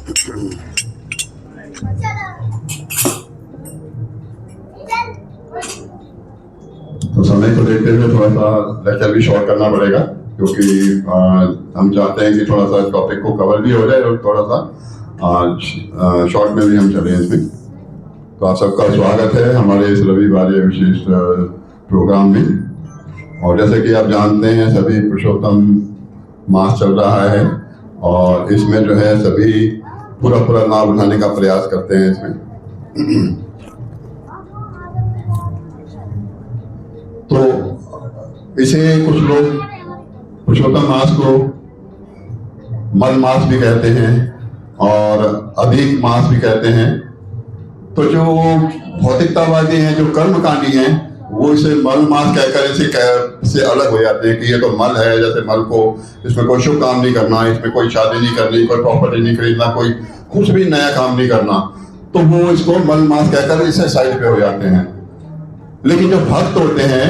तो समय को देखते हुए थोड़ा सा लेक्चर भी शॉर्ट करना पड़ेगा, क्योंकि हम चाहते हैं कि थोड़ा सा टॉपिक को कवर भी हो जाए और थोड़ा सा शॉर्ट में भी हम चलें इसमें। तो आप सबका स्वागत है हमारे इस रविवार विशेष प्रोग्राम में। और जैसे कि आप जानते हैं सभी पुरुषोत्तम मास चल रहा है और इसमें जो है सभी पूरा लाभ उठाने का प्रयास करते हैं इसमें। तो इसे कुछ लोग पुरुषोत्तम मास को मल मास भी कहते हैं और अधिक मास भी कहते हैं। तो जो भौतिकतावादी हैं, जो कर्मकांडी हैं, वो इसे मल मास कहकर इससे अलग हो जाते हैं कि ये तो मल है, जैसे मल को इसमें कोई शुभ काम नहीं करना, इसमें कोई शादी नहीं करनी, कोई प्रॉपर्टी नहीं खरीदना, कोई कुछ भी नया काम नहीं करना, तो वो इसको मल मास कहकर इससे साइड पे हो जाते हैं। लेकिन जो भक्त होते हैं,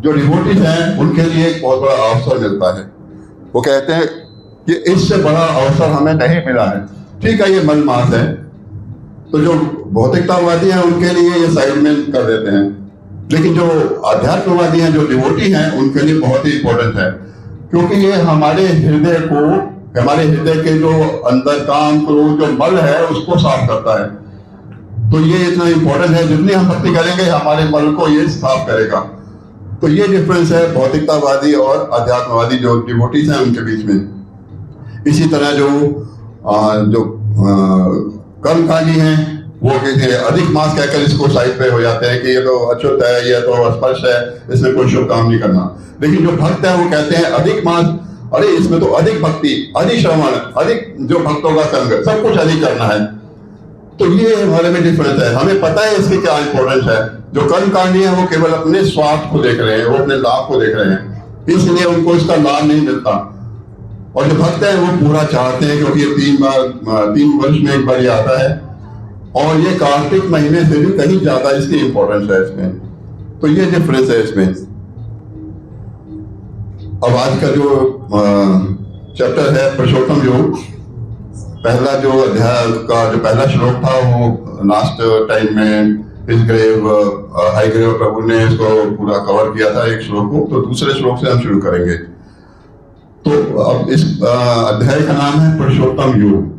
जो डिवोटीज हैं, उनके लिए एक बहुत बड़ा अवसर मिलता है। वो कहते हैं कि इससे बड़ा अवसर हमें नहीं मिला है। ठीक है, ये मल मास है, तो जो भौतिकतावादी हैं उनके लिए ये साइड में कर देते हैं, लेकिन जो अध्यात्मवादी हैं, जो डिवोटी हैं, उनके लिए बहुत ही इंपॉर्टेंट है, क्योंकि ये हमारे हृदय के जो अंदर काम क्रोध जो मल है उसको साफ करता है। तो ये इतना इंपॉर्टेंट है, जितनी हम भक्ति करेंगे हमारे मन को ये साफ करेगा। तो ये डिफरेंस है भौतिकतावादी और अध्यात्मवादी जो डिवोटीज हैं उनके बीच में। इसी तरह जो कर्मकांडी हैं वो कहते अधिक मास कहकर इसको साइड पे हो जाते हैं कि ये तो अछूत है, ये तो स्पर्श है, इसमें कोई शुभ काम नहीं करना। लेकिन जो भक्त है वो कहते हैं अधिक मास, अरे इसमें तो अधिक भक्ति, अधिक श्रवण, अधिक जो भक्तों का संग, सब कुछ अधिक करना है। तो ये हमारे में डिफरेंस है। हमें पता है इसकी क्या इंपॉर्टेंस है। जो कर्मकांडी है वो केवल अपने स्वार्थ को देख रहे हैं, वो अपने लाभ को देख रहे हैं, इसलिए उनको इसका लाभ नहीं मिलता। और जो भक्त है वो पूरा चाहते हैं, क्योंकि ये 3 वर्ष में एक बार ये आता है और ये कार्तिक महीने से भी कहीं ज्यादा इसकी इंपॉर्टेंस है इसमें। तो ये डिफरेंस है इसमें। अब आज का जो चैप्टर है पुरुषोत्तम योग, पहला जो अध्याय का जो पहला श्लोक था वो लास्ट टाइम में हाईग्रेव प्रभु ने इसको पूरा कवर किया था एक श्लोक को। तो दूसरे श्लोक से हम शुरू करेंगे। तो अब इस अध्याय का नाम है पुरुषोत्तम योग।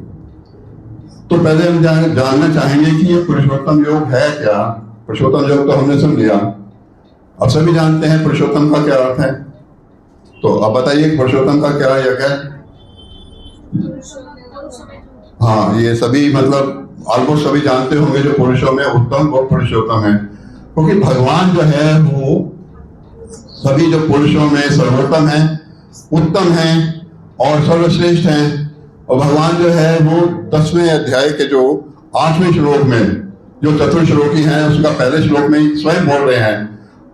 तो पहले हम जानना चाहेंगे कि ये पुरुषोत्तम योग है क्या। पुरुषोत्तम योग तो हमने सुन लिया, अब सभी जानते हैं पुरुषोत्तम का क्या अर्थ है। तो अब बताइए पुरुषोत्तम का क्या योग है। हाँ, ये सभी मतलब ऑलमोस्ट सभी जानते होंगे जो पुरुषों में उत्तम वो पुरुषोत्तम है, क्योंकि भगवान जो है वो सभी जो पुरुषों में सर्वोत्तम है, उत्तम है और सर्वश्रेष्ठ है। और भगवान जो है वो 10वें अध्याय के जो 8वें श्लोक में जो चतुर्श्लोकी है उसका पहले श्लोक में स्वयं बोल रहे हैं,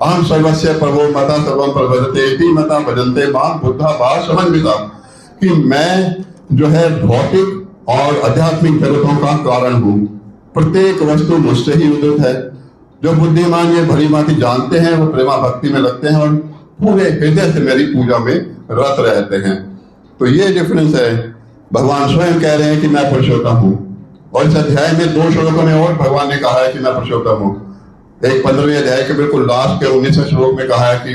अहम सर्वस्य प्रभो मता सर्वम प्रवर्तते इति मता भजन्ते मां बुद्धा भाव समन्विता, कि मैं जो है भौतिक और आध्यात्मिक जगतों का कारण हूँ, प्रत्येक वस्तु मुझसे ही उदित है। जो बुद्धिमान ये भली भांति जानते हैं वो प्रेमा भक्ति में लगते हैं और पूरे हृदय से मेरी पूजा में रत रहते हैं। तो ये डिफरेंस है। भगवान स्वयं कह रहे हैं कि मैं पुरुषोत्तम हूँ, और इस अध्याय में 2 श्लोकों में और भगवान ने कहा है कि मैं पुरुषोत्तम हूँ। एक 15वें अध्याय के बिल्कुल लास्ट के 19वें श्लोक में कहा है कि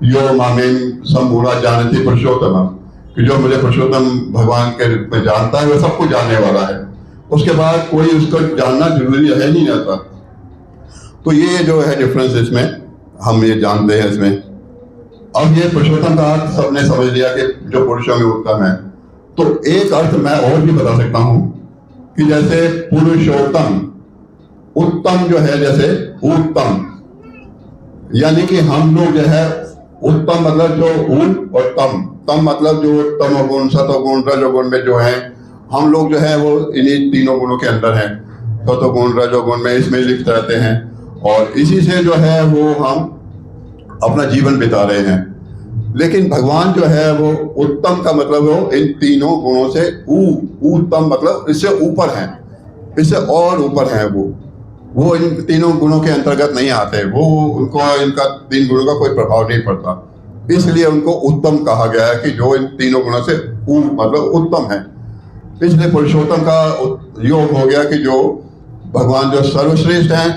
यो मामेन सम्मूढ़ा जानती पुरुषोत्तम, कि जो मुझे पुरुषोत्तम भगवान के रूप में जानता है वो सब कुछ जानने वाला है, उसके बाद कोई उसको जानना जरूरी है नहीं रहता। तो ये जो है डिफरेंस इसमें हम ये जानते हैं इसमें। अब ये पुरुषोत्तम का अर्थ सबने समझ लिया कि जो पुरुषों में उत्तम है। तो एक अर्थ मैं और भी बता सकता हूँ कि जैसे पुरुषोत्तम, उत्तम जो है जैसे उत्तम, यानी कि हम लोग जो है उत्तम मतलब जो और तम मतलब जो तमोगुण, सतोगुण, रजोगुण में जो है हम लोग जो है वो इन्हीं तीनों गुणों के अंदर हैं। सतोगुण रजोगुण में इसमें लिप्त रहते हैं और इसी से जो है वो हम अपना जीवन बिता रहे हैं। लेकिन भगवान जो है वो उत्तम का मतलब वो इन तीनों गुणों से उत्तम मतलब इससे ऊपर है, इससे और ऊपर है। वो इन तीनों गुणों के अंतर्गत नहीं आते, वो उनको इनका 3 गुणों का कोई प्रभाव नहीं पड़ता, इसलिए उनको उत्तम कहा गया है कि जो इन तीनों गुणों से मतलब उत्तम है। इसलिए पुरुषोत्तम का योग हो गया कि जो भगवान जो सर्वश्रेष्ठ हैं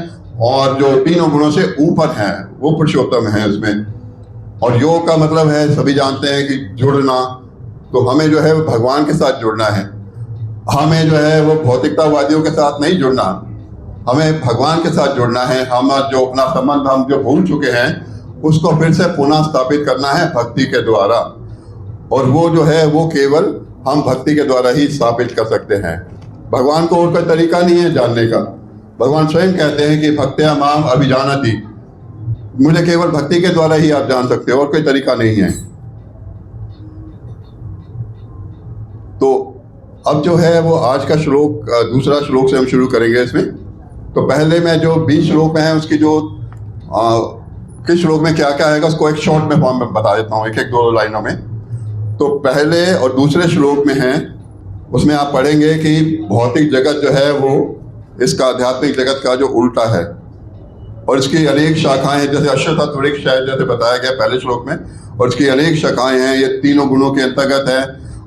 और जो तीनों गुणों से ऊपर हैं वो पुरुषोत्तम है इसमें। और योग का मतलब है, सभी जानते हैं कि जुड़ना, तो हमें जो है वो भगवान के साथ जुड़ना है। हमें जो है वो भौतिकतावादियों के साथ नहीं जुड़ना, हमें भगवान के साथ जुड़ना है। हम जो अपना संबंध हम जो भूल चुके हैं उसको फिर से पुनः स्थापित करना है भक्ति के द्वारा, और वो जो है वो केवल हम भक्ति के द्वारा ही स्थापित कर सकते हैं। भगवान को और कोई तरीका नहीं है जानने का। भगवान स्वयं कहते हैं कि भक्त्या माम अभिजानति, मुझे केवल भक्ति के द्वारा ही आप जान सकते हो, और कोई तरीका नहीं है। तो अब जो है वो आज का श्लोक, दूसरा श्लोक से हम शुरू करेंगे इसमें। तो पहले मैं जो 20 श्लोक में है उसकी जो किस श्लोक में क्या क्या आएगा उसको एक शॉर्ट में फॉर्म में बता देता हूँ, एक एक दो लाइनों में। तो पहले और दूसरे श्लोक में है, उसमें आप पढ़ेंगे कि भौतिक जगत जो है वो इसका आध्यात्मिक जगत का जो उल्टा है, और इसकी अनेक शाखाएं हैं, जैसे अश्वतत्व वृक्ष है जैसे बताया गया पहले श्लोक में, और इसकी अनेक शाखाएं हैं। ये तीनों गुणों के अंतर्गत है,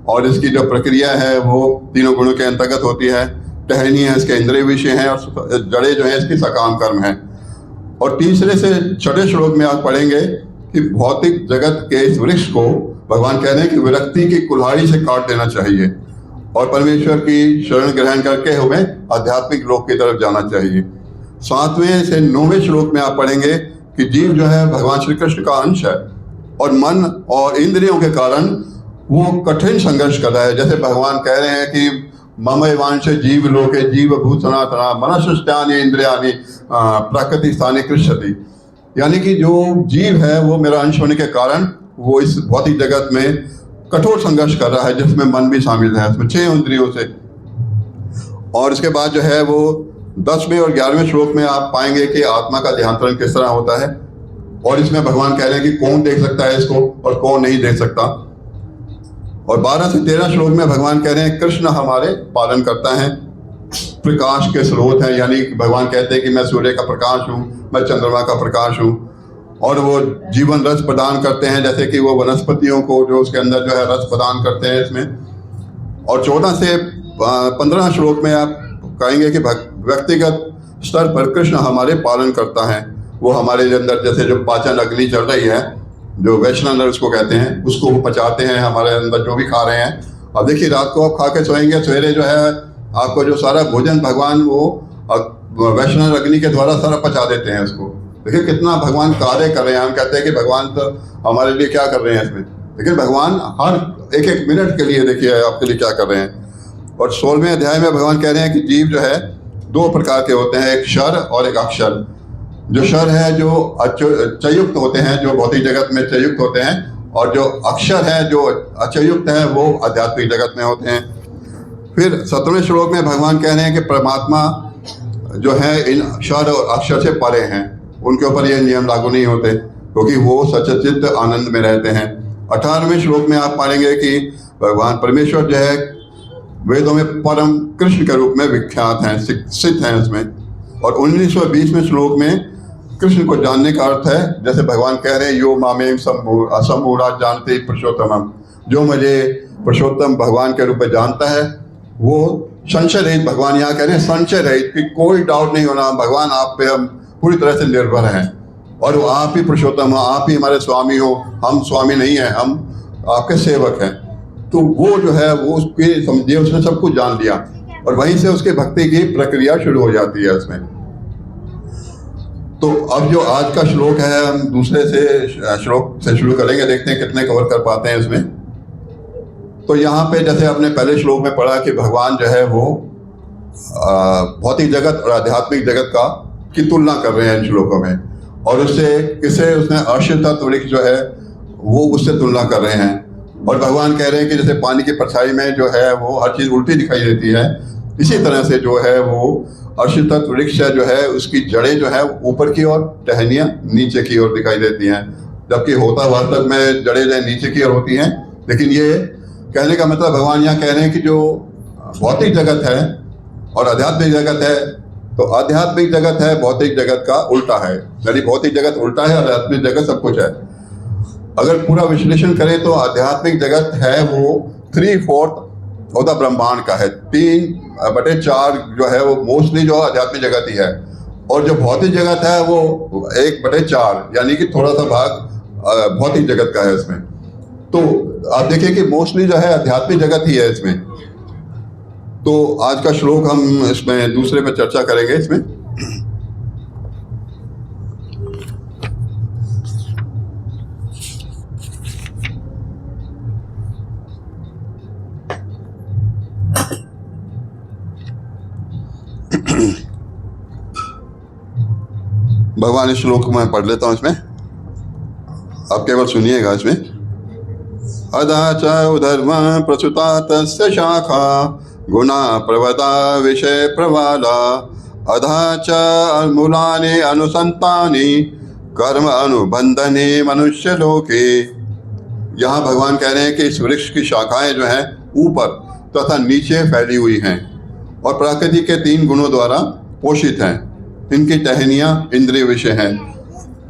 और इसकी जो प्रक्रिया है वो तीनों गुणों के अंतर्गत होती है। टहनी है इसके इंद्रिय विषय हैं, और जड़े जो है इसकी सकाम कर्म है। और तीसरे से छठे श्लोक में आप पढ़ेंगे कि भौतिक जगत के इस वृक्ष को भगवान कह रहे हैं कि विरक्ति की कुल्हाड़ी से काट देना चाहिए, और परमेश्वर की शरण ग्रहण करके हमें आध्यात्मिक लोक की तरफ जाना चाहिए। 7वें से 9वें श्लोक में आप पढ़ेंगे कि जीव जो है भगवान श्री कृष्ण का अंश है, और मन और इंद्रियों के कारण वो कठिन संघर्ष कर रहा है। जैसे भगवान कह रहे हैं कि मम एवांश जीव लोके जीव भूत सनातना मनसुष्टानि इंद्रियानि प्रकृति स्थाने कृष्यति, यानी कि जो जीव है वो मेरा अंश होने के कारण वो इस भौतिक जगत में कठोर संघर्ष कर रहा है, जिसमें मन भी शामिल है, इसमें 6 इंद्रियों से। और इसके बाद जो है वो 10वें और 11वें श्लोक में आप पाएंगे कि आत्मा का देहांतरण किस तरह होता है, और इसमें भगवान कह रहे हैं कि कौन देख सकता है इसको और कौन नहीं देख सकता। और 12 से 13 श्लोक में भगवान कह रहे हैं कृष्ण हमारे पालन करता है, प्रकाश के स्रोत है, यानी भगवान कहते हैं कि मैं सूर्य का प्रकाश हूँ, मैं चंद्रमा का प्रकाश हूँ, और वो जीवन रस प्रदान करते हैं, जैसे कि वो वनस्पतियों को जो उसके अंदर जो है रस प्रदान करते हैं इसमें। और 14 से 15 श्लोक में आप कहेंगे कि व्यक्तिगत स्तर पर कृष्ण हमारे पालन करता है। वो हमारे अंदर जैसे जो पाचन अग्नि चल रही है, जो वैष्णव उसको कहते हैं, उसको वो पचाते हैं हमारे अंदर जो भी खा रहे हैं। अब देखिए रात को आप खा के सोएंगे, सवेरे जो है आपको जो सारा भोजन भगवान वो वैष्णव अग्नि के द्वारा सारा पचा देते हैं उसको। देखिए कितना भगवान कार्य कर रहे हैं। हम कहते हैं कि भगवान तो हमारे लिए क्या कर रहे हैं इसमें, लेकिन भगवान हर एक एक मिनट के लिए देखिए आपके लिए क्या कर रहे हैं। और 16वें अध्याय में भगवान कह रहे हैं कि जीव जो है 2 प्रकार के होते हैं, एक शर और एक अक्षर। जो शर है जो अचयुक्त होते हैं, जो भौतिक जगत में चयुक्त होते हैं, और जो अक्षर है जो अचयुक्त है वो आध्यात्मिक जगत में होते हैं। फिर 17वें श्लोक में भगवान कह रहे हैं कि परमात्मा जो है इन शर और अक्षर से परे हैं, उनके ऊपर ये नियम लागू नहीं होते, क्योंकि वो सच्चित आनंद में रहते हैं। 18वें श्लोक में आप पाएंगे कि भगवान परमेश्वर जो है वेदों में परम कृष्ण के रूप में विख्यात हैं, शिक्षित हैं इसमें। और 19 और 20वें श्लोक में कृष्ण को जानने का अर्थ है, जैसे भगवान कह रहे हैं यो मामेम असमूढ़ा जानते पुरुषोत्तमम, जो मुझे पुरुषोत्तम भगवान के रूप में जानता है वो संशय रहित, भगवान यहाँ कह रहे हैं संशय रहित, कि कोई डाउट नहीं होना, भगवान आप पे हम पूरी तरह से निर्भर हैं, और वो आप ही पुरुषोत्तम हो, आप ही हमारे स्वामी हो, हम स्वामी नहीं हैं, हम आपके सेवक हैं। तो वो जो है वो उसके समझिए उसने सब कुछ जान लिया, और वहीं से उसके भक्ति की प्रक्रिया शुरू हो जाती है इसमें। तो अब जो आज का श्लोक है हम दूसरे से श्लोक से शुरू करेंगे, देखते हैं कितने कवर कर पाते हैं इसमें। तो यहाँ पे जैसे आपने पहले श्लोक में पढ़ा कि भगवान जो है वो भौतिक जगत और आध्यात्मिक जगत की तुलना कर रहे हैं इन श्लोकों में, और उससे उसने अश्वतत्व वृक्ष जो है वो उससे तुलना कर रहे हैं। और भगवान कह रहे हैं कि जैसे पानी की परछाई में जो है वो हर चीज़ उल्टी दिखाई देती है, इसी तरह से जो है वो अश्वतत्व वृक्ष जो है उसकी जड़ें जो है ऊपर की ओर, टहनियाँ नीचे की ओर दिखाई देती हैं, जबकि होता वास्तव में जड़ें नीचे की ओर होती हैं। लेकिन ये कहने का मतलब भगवान यहाँ कह रहे हैं कि जो भौतिक जगत है और आध्यात्मिक जगत है, तो आध्यात्मिक जगत है भौतिक जगत का उल्टा है, यानी भौतिक जगत उल्टा है, आध्यात्मिक जगत सब कुछ है। अगर पूरा विश्लेषण करें तो आध्यात्मिक जगत है वो 3/4 चौदह ब्रह्मांड का है। 3/4 जो है वो मोस्टली जो आध्यात्मिक जगत ही है, और जो भौतिक जगत है वो 1/4 यानी कि थोड़ा सा भाग भौतिक जगत का है इसमें। तो आप देखिए कि मोस्टली जो है आध्यात्मिक जगत ही है इसमें। तो आज का श्लोक हम इसमें दूसरे पे चर्चा करेंगे इसमें। भगवान इस श्लोक को मैं पढ़ लेता हूं इसमें, आप केवल सुनिएगा इसमें। अधा च धर्म प्रसुता तस्य शाखा गुणा प्रवदा विषय प्रवाला अधा च मूलानि अनुसंतानि कर्म अनुबंधने मनुष्य लोके। यहाँ भगवान कह रहे हैं कि इस वृक्ष की शाखाएं जो हैं ऊपर तथा नीचे फैली हुई हैं और प्रकृति के 3 गुणों द्वारा पोषित हैं। इनकी टहनियाँ इंद्रिय विषय हैं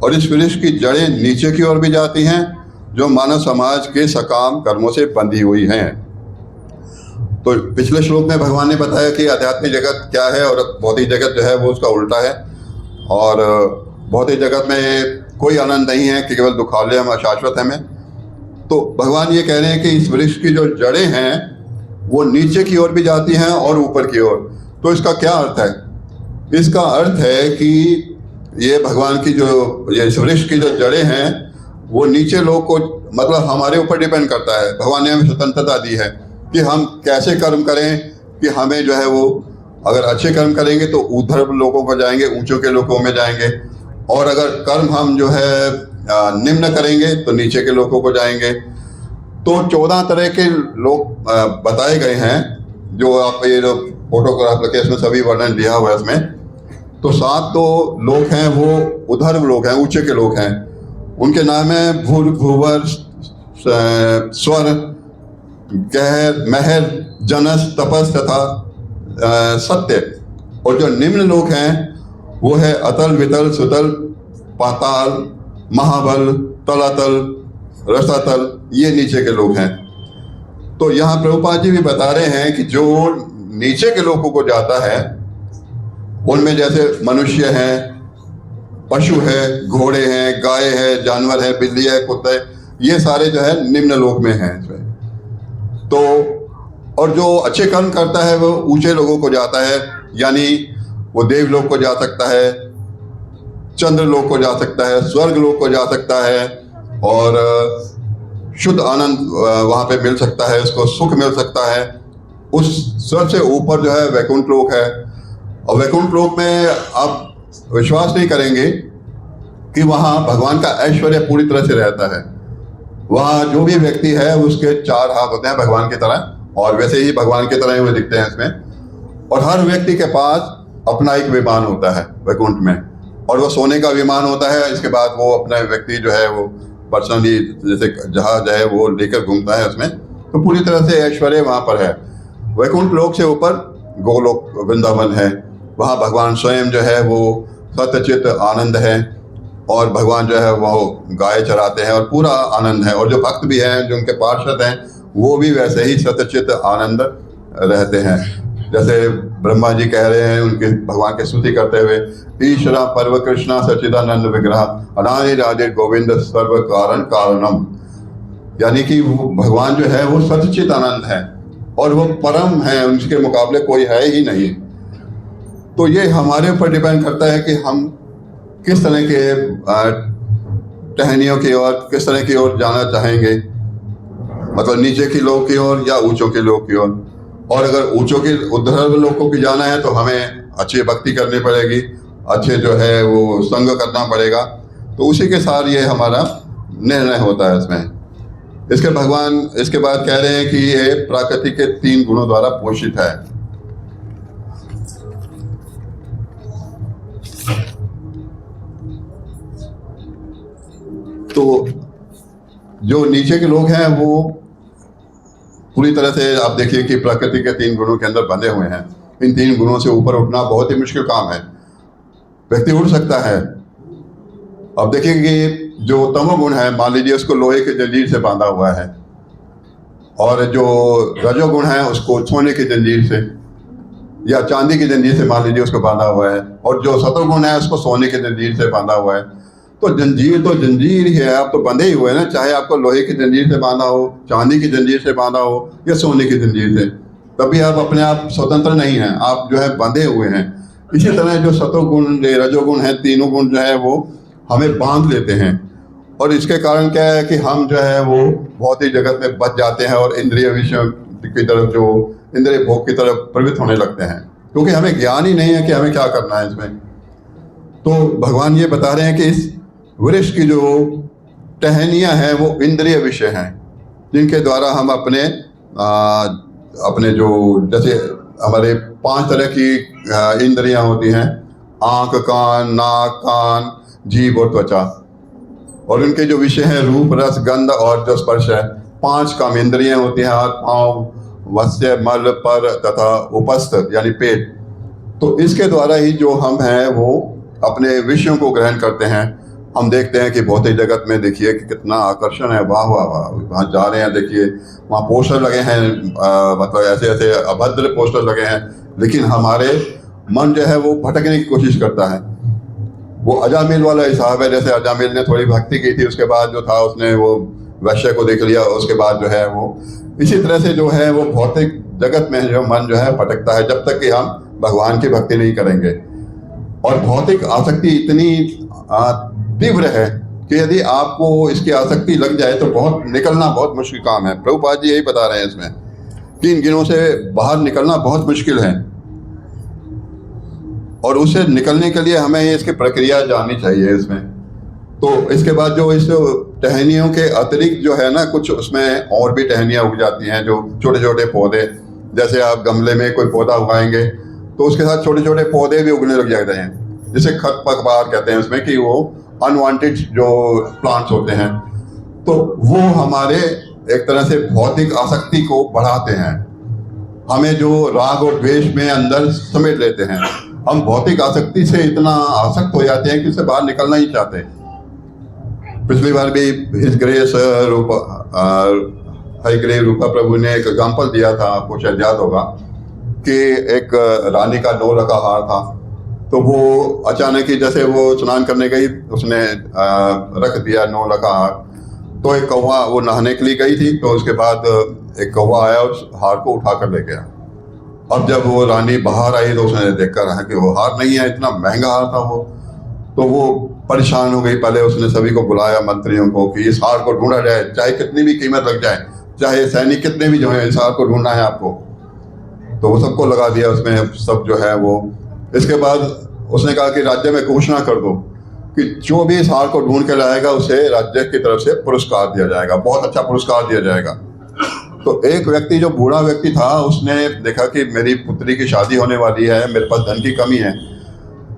और इस वृक्ष की जड़ें नीचे की ओर भी जाती हैं जो मानव समाज के सकाम कर्मों से बंधी हुई हैं। तो पिछले श्लोक में भगवान ने बताया कि आध्यात्मिक जगत क्या है और भौतिक जगत जो है वो उसका उल्टा है। और भौतिक जगत में कोई आनंद नहीं है कि केवल दुखालय हम अशाश्वत है में। तो भगवान ये कह रहे हैं कि इस वृक्ष की जो जड़ें हैं वो नीचे की ओर भी जाती हैं और ऊपर की ओर। तो इसका क्या अर्थ है? इसका अर्थ है कि ये भगवान की जो ये इस वृक्ष की जो जड़ें हैं वो नीचे लोग को मतलब हमारे ऊपर डिपेंड करता है। भगवान ने हमें स्वतंत्रता दी है कि हम कैसे कर्म करें, कि हमें जो है वो अगर अच्छे कर्म करेंगे तो ऊर्ध्व लोगों को जाएंगे, ऊंचों के लोगों में जाएंगे, और अगर कर्म हम जो है निम्न करेंगे तो नीचे के लोगों को जाएंगे। तो 14 तरह के लोग बताए गए हैं जो आप ये जो फोटोग्राफ लगे इसमें सभी वर्णन दिया हुआ है इसमें। तो 7 तो लोग हैं वो उधर्व लोग हैं, ऊंचे के लोग हैं। उनके नाम है भूर भूवर स्वर गहर महर जनस तपस तथा सत्य। और जो निम्न लोग हैं वो है अतल वितल सुतल पाताल महाबल तलातल रसातल, ये नीचे के लोग हैं। तो यहाँ प्रभुपाद जी भी बता रहे हैं कि जो नीचे के लोगों को जाता है उनमें जैसे मनुष्य हैं, पशु है, घोड़े हैं, गाय है, जानवर है, बिल्ली है, कुत्ते, ये सारे जो है निम्न लोक में हैं इसमें। तो और जो अच्छे कर्म करता है वो ऊंचे लोगों को जाता है, यानी वो देवलोक को जा सकता है, चंद्र लोक को जा सकता है, स्वर्ग लोक को जा सकता है और शुद्ध आनंद वहाँ पे मिल सकता है, उसको सुख मिल सकता है। उस सबसे ऊपर जो है वैकुंठ लोक है, और वैकुंठ लोक में आप विश्वास नहीं करेंगे कि वहाँ भगवान का ऐश्वर्य पूरी तरह से रहता है। वहाँ जो भी व्यक्ति है उसके 4 हाथ होते हैं भगवान की तरह, और वैसे ही भगवान की तरह ही वो दिखते हैं इसमें। और हर व्यक्ति के पास अपना एक विमान होता है वैकुंठ में, और वो सोने का विमान होता है। इसके बाद वो अपना व्यक्ति जो है वो पर्सनली जैसे जहाज है वो लेकर घूमता है उसमें। तो पूरी तरह से ऐश्वर्य वहाँ पर है। वैकुंठ लोक से ऊपर गोलोक वृंदावन है, वहाँ भगवान स्वयं जो है वो सत्यचित आनंद है, और भगवान जो है वो गाय चराते हैं और पूरा आनंद है। और जो भक्त भी हैं, जो उनके पार्षद हैं, वो भी वैसे ही सत्यचित आनंद रहते हैं। जैसे ब्रह्मा जी कह रहे हैं उनके भगवान की स्तुति करते हुए, ईश्वरा पर्व कृष्णा सच्चिदानंद विग्रह अनादि राजे गोविंद सर्व कारण कारणम, यानी कि वो भगवान जो है वो सच्चित आनंद है और वो परम है, उनके मुकाबले कोई है ही नहीं। तो ये हमारे ऊपर डिपेंड करता है कि हम किस तरह के टहनियों की ओर, किस तरह की ओर जाना चाहेंगे, मतलब नीचे के लोग की ओर या ऊंचों के लोग की ओर। और अगर ऊंचों के उद्धर्व लोगों की जाना है तो हमें अच्छी भक्ति करनी पड़ेगी, अच्छे जो है वो संग करना पड़ेगा। तो उसी के साथ ये हमारा निर्णय होता है इसमें। इसके भगवान इसके बाद कह रहे हैं कि ये प्रकृति के 3 गुणों द्वारा पोषित है। तो जो नीचे के लोग हैं वो पूरी तरह से आप देखिए कि प्रकृति के 3 गुणों के अंदर बंधे हुए हैं। इन 3 गुणों से ऊपर उठना बहुत ही मुश्किल काम है। व्यक्ति उठ सकता है। अब देखिए कि जो तमोगुण है, मान लीजिए उसको लोहे के जंजीर से बांधा हुआ है और जो रजोगुण है उसको सोने की जंजीर से या चांदी की जंजीर से मान लीजिए उसको बांधा हुआ है, और जो सतोगुण है उसको सोने की जंजीर से बांधा हुआ है। तो जंजीर ही है, आप तो बंधे ही हुए ना, चाहे आपको लोहे की जंजीर से बांधा हो, चांदी की जंजीर से बांधा हो या सोने की जंजीर से, तभी आप अपने आप स्वतंत्र नहीं हैं, आप जो है बंधे हुए हैं। इसी तरह जो सतोगुण रजोगुण है, तीनों गुण जो है वो हमें बांध लेते हैं, और इसके कारण क्या है कि हम जो है वो बहुत ही जगत में बच जाते हैं और इंद्रिय विषयों की तरफ, जो इंद्रिय भोग की तरफ प्रवृत्त होने लगते हैं, क्योंकि हमें ज्ञान ही नहीं है कि हमें क्या करना है इसमें। तो भगवान ये बता रहे हैं कि इस वृक्ष की जो टहनियाँ हैं वो इंद्रिय विषय हैं, जिनके द्वारा हम अपने जो, जैसे हमारे 5 तरह की इंद्रियां होती हैं, आंख, कान, नाक, कान, जीभ और त्वचा, और उनके जो विषय हैं रूप, रस, गंध और जो स्पर्श है। 5 काम इंद्रियां होती हैं, हाथ, पाँव, वस्य, मल, पर तथा उपस्थ यानी पेट। तो इसके द्वारा ही जो हम हैं वो अपने विषयों को ग्रहण करते हैं। हम देखते हैं कि भौतिक जगत में देखिए कि कितना आकर्षण है, वाह वाह वाह, वहाँ जा रहे हैं, देखिए वहाँ पोस्टर लगे हैं, मतलब ऐसे ऐसे अभद्र पोस्टर लगे हैं, लेकिन हमारे मन जो है वो भटकने की कोशिश करता है। वो अजामिल वाला हिसाब है, जैसे अजामिल ने थोड़ी भक्ति की थी, उसके बाद जो था उसने वो वैश्य को देख लिया, उसके बाद जो है वो इसी तरह से जो है वो भौतिक जगत में जो मन जो है भटकता है, जब तक कि हम भगवान की भक्ति नहीं करेंगे। और भौतिक आसक्ति इतनी तीव्र है कि यदि आपको इसकी आसक्ति लग जाए तो निकलना बहुत मुश्किल काम है। प्रभुपाद जी यही बता रहे हैं इसमें कि इन गिनों से बाहर निकलना बहुत मुश्किल है, और उसे निकलने के लिए हमें इसकी प्रक्रिया जाननी चाहिए इसमें। तो इसके बाद जो इस टहनियों के अतिरिक्त जो है ना, कुछ उसमें और भी टहनियाँ उग जाती हैं, जो छोटे छोटे पौधे, जैसे आप गमले में कोई पौधा उगाएंगे तो उसके साथ छोटे छोटे पौधे भी उगने लग जाते हैं, जिसे खरपतवार कहते हैं उसमें, कि वो अनवांटेड जो प्लांट्स होते हैं। तो वो हमारे एक तरह से भौतिक आसक्ति को बढ़ाते हैं, हमें जो राग और द्वेष में अंदर समेट लेते हैं। हम भौतिक आसक्ति से इतना आसक्त हो जाते हैं कि उससे बाहर निकलना ही चाहते। पिछली बार भी हिज ग्रेस हरिग्रेव रूपा प्रभु ने एक एग्जाम्पल दिया था, आपको शायद याद होगा, कि एक रानी का 9 लखा हार था। तो वो अचानक ही जैसे वो स्नान करने गई, उसने रख दिया 9 लखा हार। तो एक कौवा, वो नहाने के लिए गई थी, तो उसके बाद एक कौवा आया उस हार को उठा कर ले गया। अब जब वो रानी बाहर आई तो उसने देखकर कहा कि वो हार नहीं है, इतना महंगा हार था वो। तो वो परेशान हो गई। पहले उसने सभी को बुलाया, मंत्रियों को, कि इस हार को ढूंढा जाए, चाहे कितनी भी कीमत लग जाए, चाहे सैनिक कितने भी जो है, इस हार को ढूंढना है आपको। तो वो सबको लगा दिया उसमें, सब जो है वो। इसके बाद उसने कहा कि राज्य में घोषणा कर दो कि जो भी इस हार को ढूंढ के लाएगा उसे राज्य की तरफ से पुरस्कार दिया जाएगा, बहुत अच्छा पुरस्कार दिया जाएगा। तो एक व्यक्ति, जो बूढ़ा व्यक्ति था, उसने देखा कि मेरी पुत्री की शादी होने वाली है, मेरे पास धन की कमी है।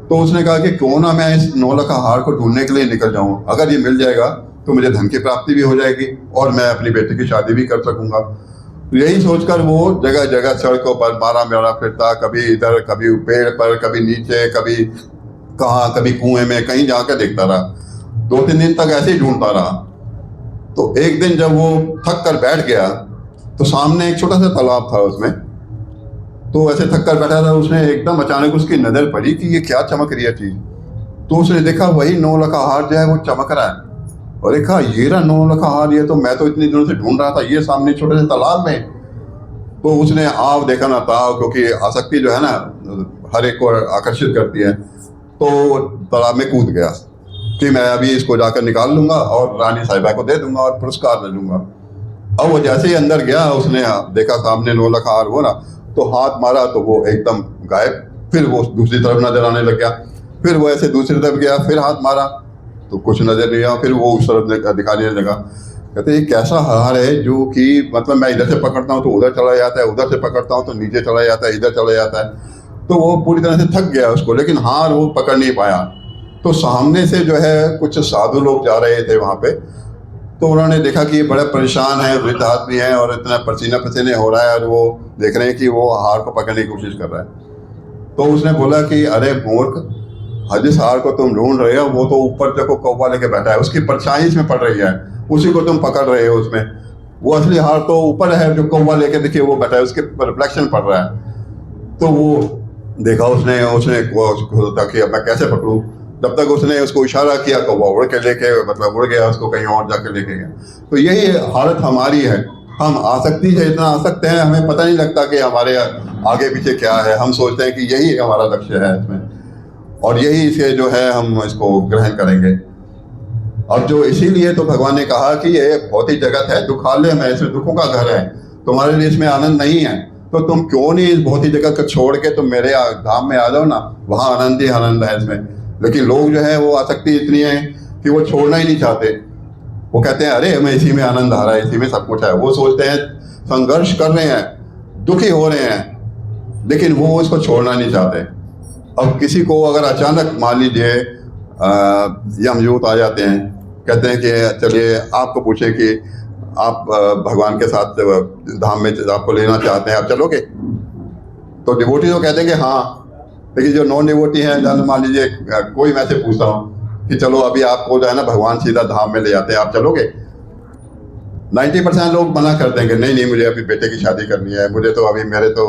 तो उसने कहा कि क्यों ना मैं इस 9 लखा हार को ढूंढने के लिए निकल जाऊं, अगर ये मिल जाएगा तो मुझे धन की प्राप्ति भी हो जाएगी और मैं अपनी बेटी की शादी भी कर सकूंगा। यही सोचकर वो जगह जगह सड़कों पर मारा मेरा फिरता, कभी इधर, कभी पेड़ पर, कभी नीचे, कभी कहाँ, कभी कुएं में, कहीं जाकर देखता रहा। 2-3 दिन तक ऐसे ही ढूंढता रहा। तो एक दिन जब वो थक कर बैठ गया तो सामने एक छोटा सा तालाब था उसमें। तो ऐसे थक कर बैठा था, उसने एकदम अचानक उसकी नजर पड़ी कि ये क्या चमक रही है चीज। तो उसने देखा वही 9 लखा हार जो है वो चमक रहा है, और देखा ये रहा 9 लखा हार, ये तो मैं तो इतनी दिनों से ढूंढ रहा था, ये सामने छोटे से तालाब में। तो उसने आव देखा ना ताव, क्योंकि आसक्ति जो है ना हर एक को आकर्षित करती है। तो तालाब में कूद गया कि मैं अभी इसको जाकर निकाल लूंगा और रानी साहिबा को दे दूंगा और पुरस्कार ले लूंगा। अब वो जैसे ही अंदर गया, उसने देखा सामने 9 लखा हार हो ना, तो हाथ मारा तो वो एकदम गायब। फिर वो दूसरी तरफ नजर आने लग गया, फिर वो ऐसे दूसरी तरफ गया, फिर हाथ मारा तो कुछ नजर नहीं आया, फिर वो उस तरफ दिखाने लगा। कहते ये कैसा हार है जो कि मतलब मैं इधर से पकड़ता हूँ तो उधर चला जाता है, उधर से पकड़ता हूँ तो नीचे चला जाता है, इधर चला जाता है। तो वो पूरी तरह से थक गया उसको, लेकिन हार वो पकड़ नहीं पाया। तो सामने से जो है कुछ साधु लोग जा रहे थे वहाँ पे। तो उन्होंने देखा कि ये बड़ा परेशान है, वृद्ध आदमी है और इतना पसीना पसीने हो रहा है, और वो देख रहे हैं कि वो हार को पकड़ने की कोशिश कर रहा है। तो उसने बोला कि अरे मूर्ख, जिस हार को तुम ढूंढ रहे हो वो तो ऊपर देखो कौवा लेके बैठा है, उसकी परछाई इसमें पड़ रही है, उसी को तुम पकड़ रहे हो उसमें। वो असली हार तो ऊपर है, जो कौवा लेके देखिए वो बैठा है, उसके रिफ्लेक्शन पड़ रहा है। तो वो देखा उसने उसने था कि अब मैं कैसे पकड़ूं। जब तक उसने उसको इशारा किया कौवा उड़ के लेके, मतलब उड़ गया, उसको कहीं और जाके लेके गया। तो यही हालत हमारी है, हम आसक्ति से इतना आसक्त हैं, हमें पता नहीं लगता कि हमारे आगे पीछे क्या है। हम सोचते हैं कि यही हमारा लक्ष्य है इसमें, और यही से जो है हम इसको ग्रहण करेंगे। और जो इसीलिए तो भगवान ने कहा कि ये भौतिक जगत है, दुखालय में, इसमें दुखों का घर है, तुम्हारे लिए इसमें आनंद नहीं है। तो तुम क्यों नहीं इस भौतिक जगत को छोड़ के तुम मेरे धाम में आ जाओ ना, वहाँ आनंद ही आनंद है इसमें। लेकिन लोग जो है वो आसक्ति इतनी है कि वो छोड़ना ही नहीं चाहते। वो कहते हैं अरे हमें इसी में आनंद आ रहा है, इसी में सब कुछ है। वो सोचते हैं संघर्ष कर रहे हैं, दुखी हो रहे हैं, लेकिन वो उसको छोड़ना नहीं चाहते। अब किसी को अगर अचानक मान लीजिए यमदूत आ जाते हैं, कहते हैं कि चलिए आपको पूछे कि आप भगवान के साथ धाम में आपको लेना चाहते हैं, आप चलोगे? तो डिवोटी तो कहते हैं कि हाँ। लेकिन जो नॉन डिवोटी हैं, जैसे मान लीजिए कोई मैं से पूछता हूँ कि चलो अभी आपको जो है ना भगवान सीधा धाम में ले जाते हैं, आप चलोगे? 90% लोग मना कर देंगे, नहीं नहीं मुझे अभी बेटे की शादी करनी है, मुझे तो अभी मेरे तो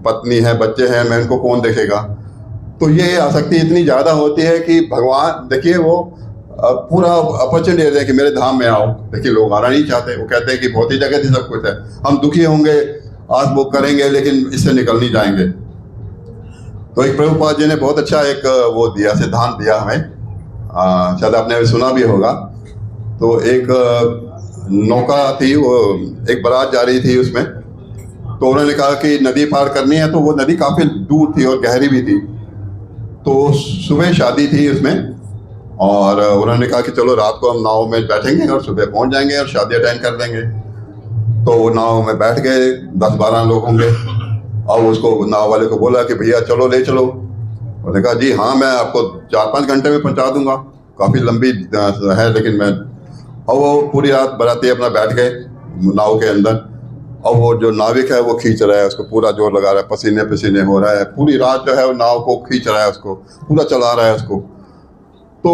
पत्नी है, बच्चे हैं, मैं उनको कौन देखेगा। तो ये आसक्ति इतनी ज़्यादा होती है कि भगवान देखिए वो पूरा अपॉर्चुनिटी देते हैं कि मेरे धाम में आओ। देखिए लोग आना नहीं चाहते, वो कहते हैं कि बहुत ही जगह ही सब कुछ है, हम दुखी होंगे, आज वो करेंगे, लेकिन इससे निकल नहीं जाएंगे। तो एक प्रभुपाद जी ने बहुत अच्छा एक वो दिया, सिद्धांत दिया हमें, शायद आपने अभी सुना भी होगा। तो एक नौका थी, वो एक बारात जा रही थी उसमें, तो उन्होंने कहा कि नदी पार करनी है। तो वो नदी काफ़ी दूर थी और गहरी भी थी। तो सुबह शादी थी उसमें, और उन्होंने कहा कि चलो रात को हम नाव में बैठेंगे और सुबह पहुंच जाएंगे और शादी अटेंड कर देंगे। तो वो नाव में बैठ गए, 10-12 लोग होंगे, और उसको नाव वाले को बोला कि भैया चलो ले चलो। उन्होंने कहा जी हाँ, मैं आपको 4-5 घंटे में पहुंचा दूंगा, काफ़ी लंबी है लेकिन मैं। और वो पूरी रात बराती अपना बैठ गए नाव के अंदर, और वो जो नाविक है वो खींच रहा है, उसको पूरा जोर लगा रहा है, पसीने पसीने हो रहा है, पूरी रात जो है वो नाव को खींच रहा है, उसको पूरा चला रहा है उसको। तो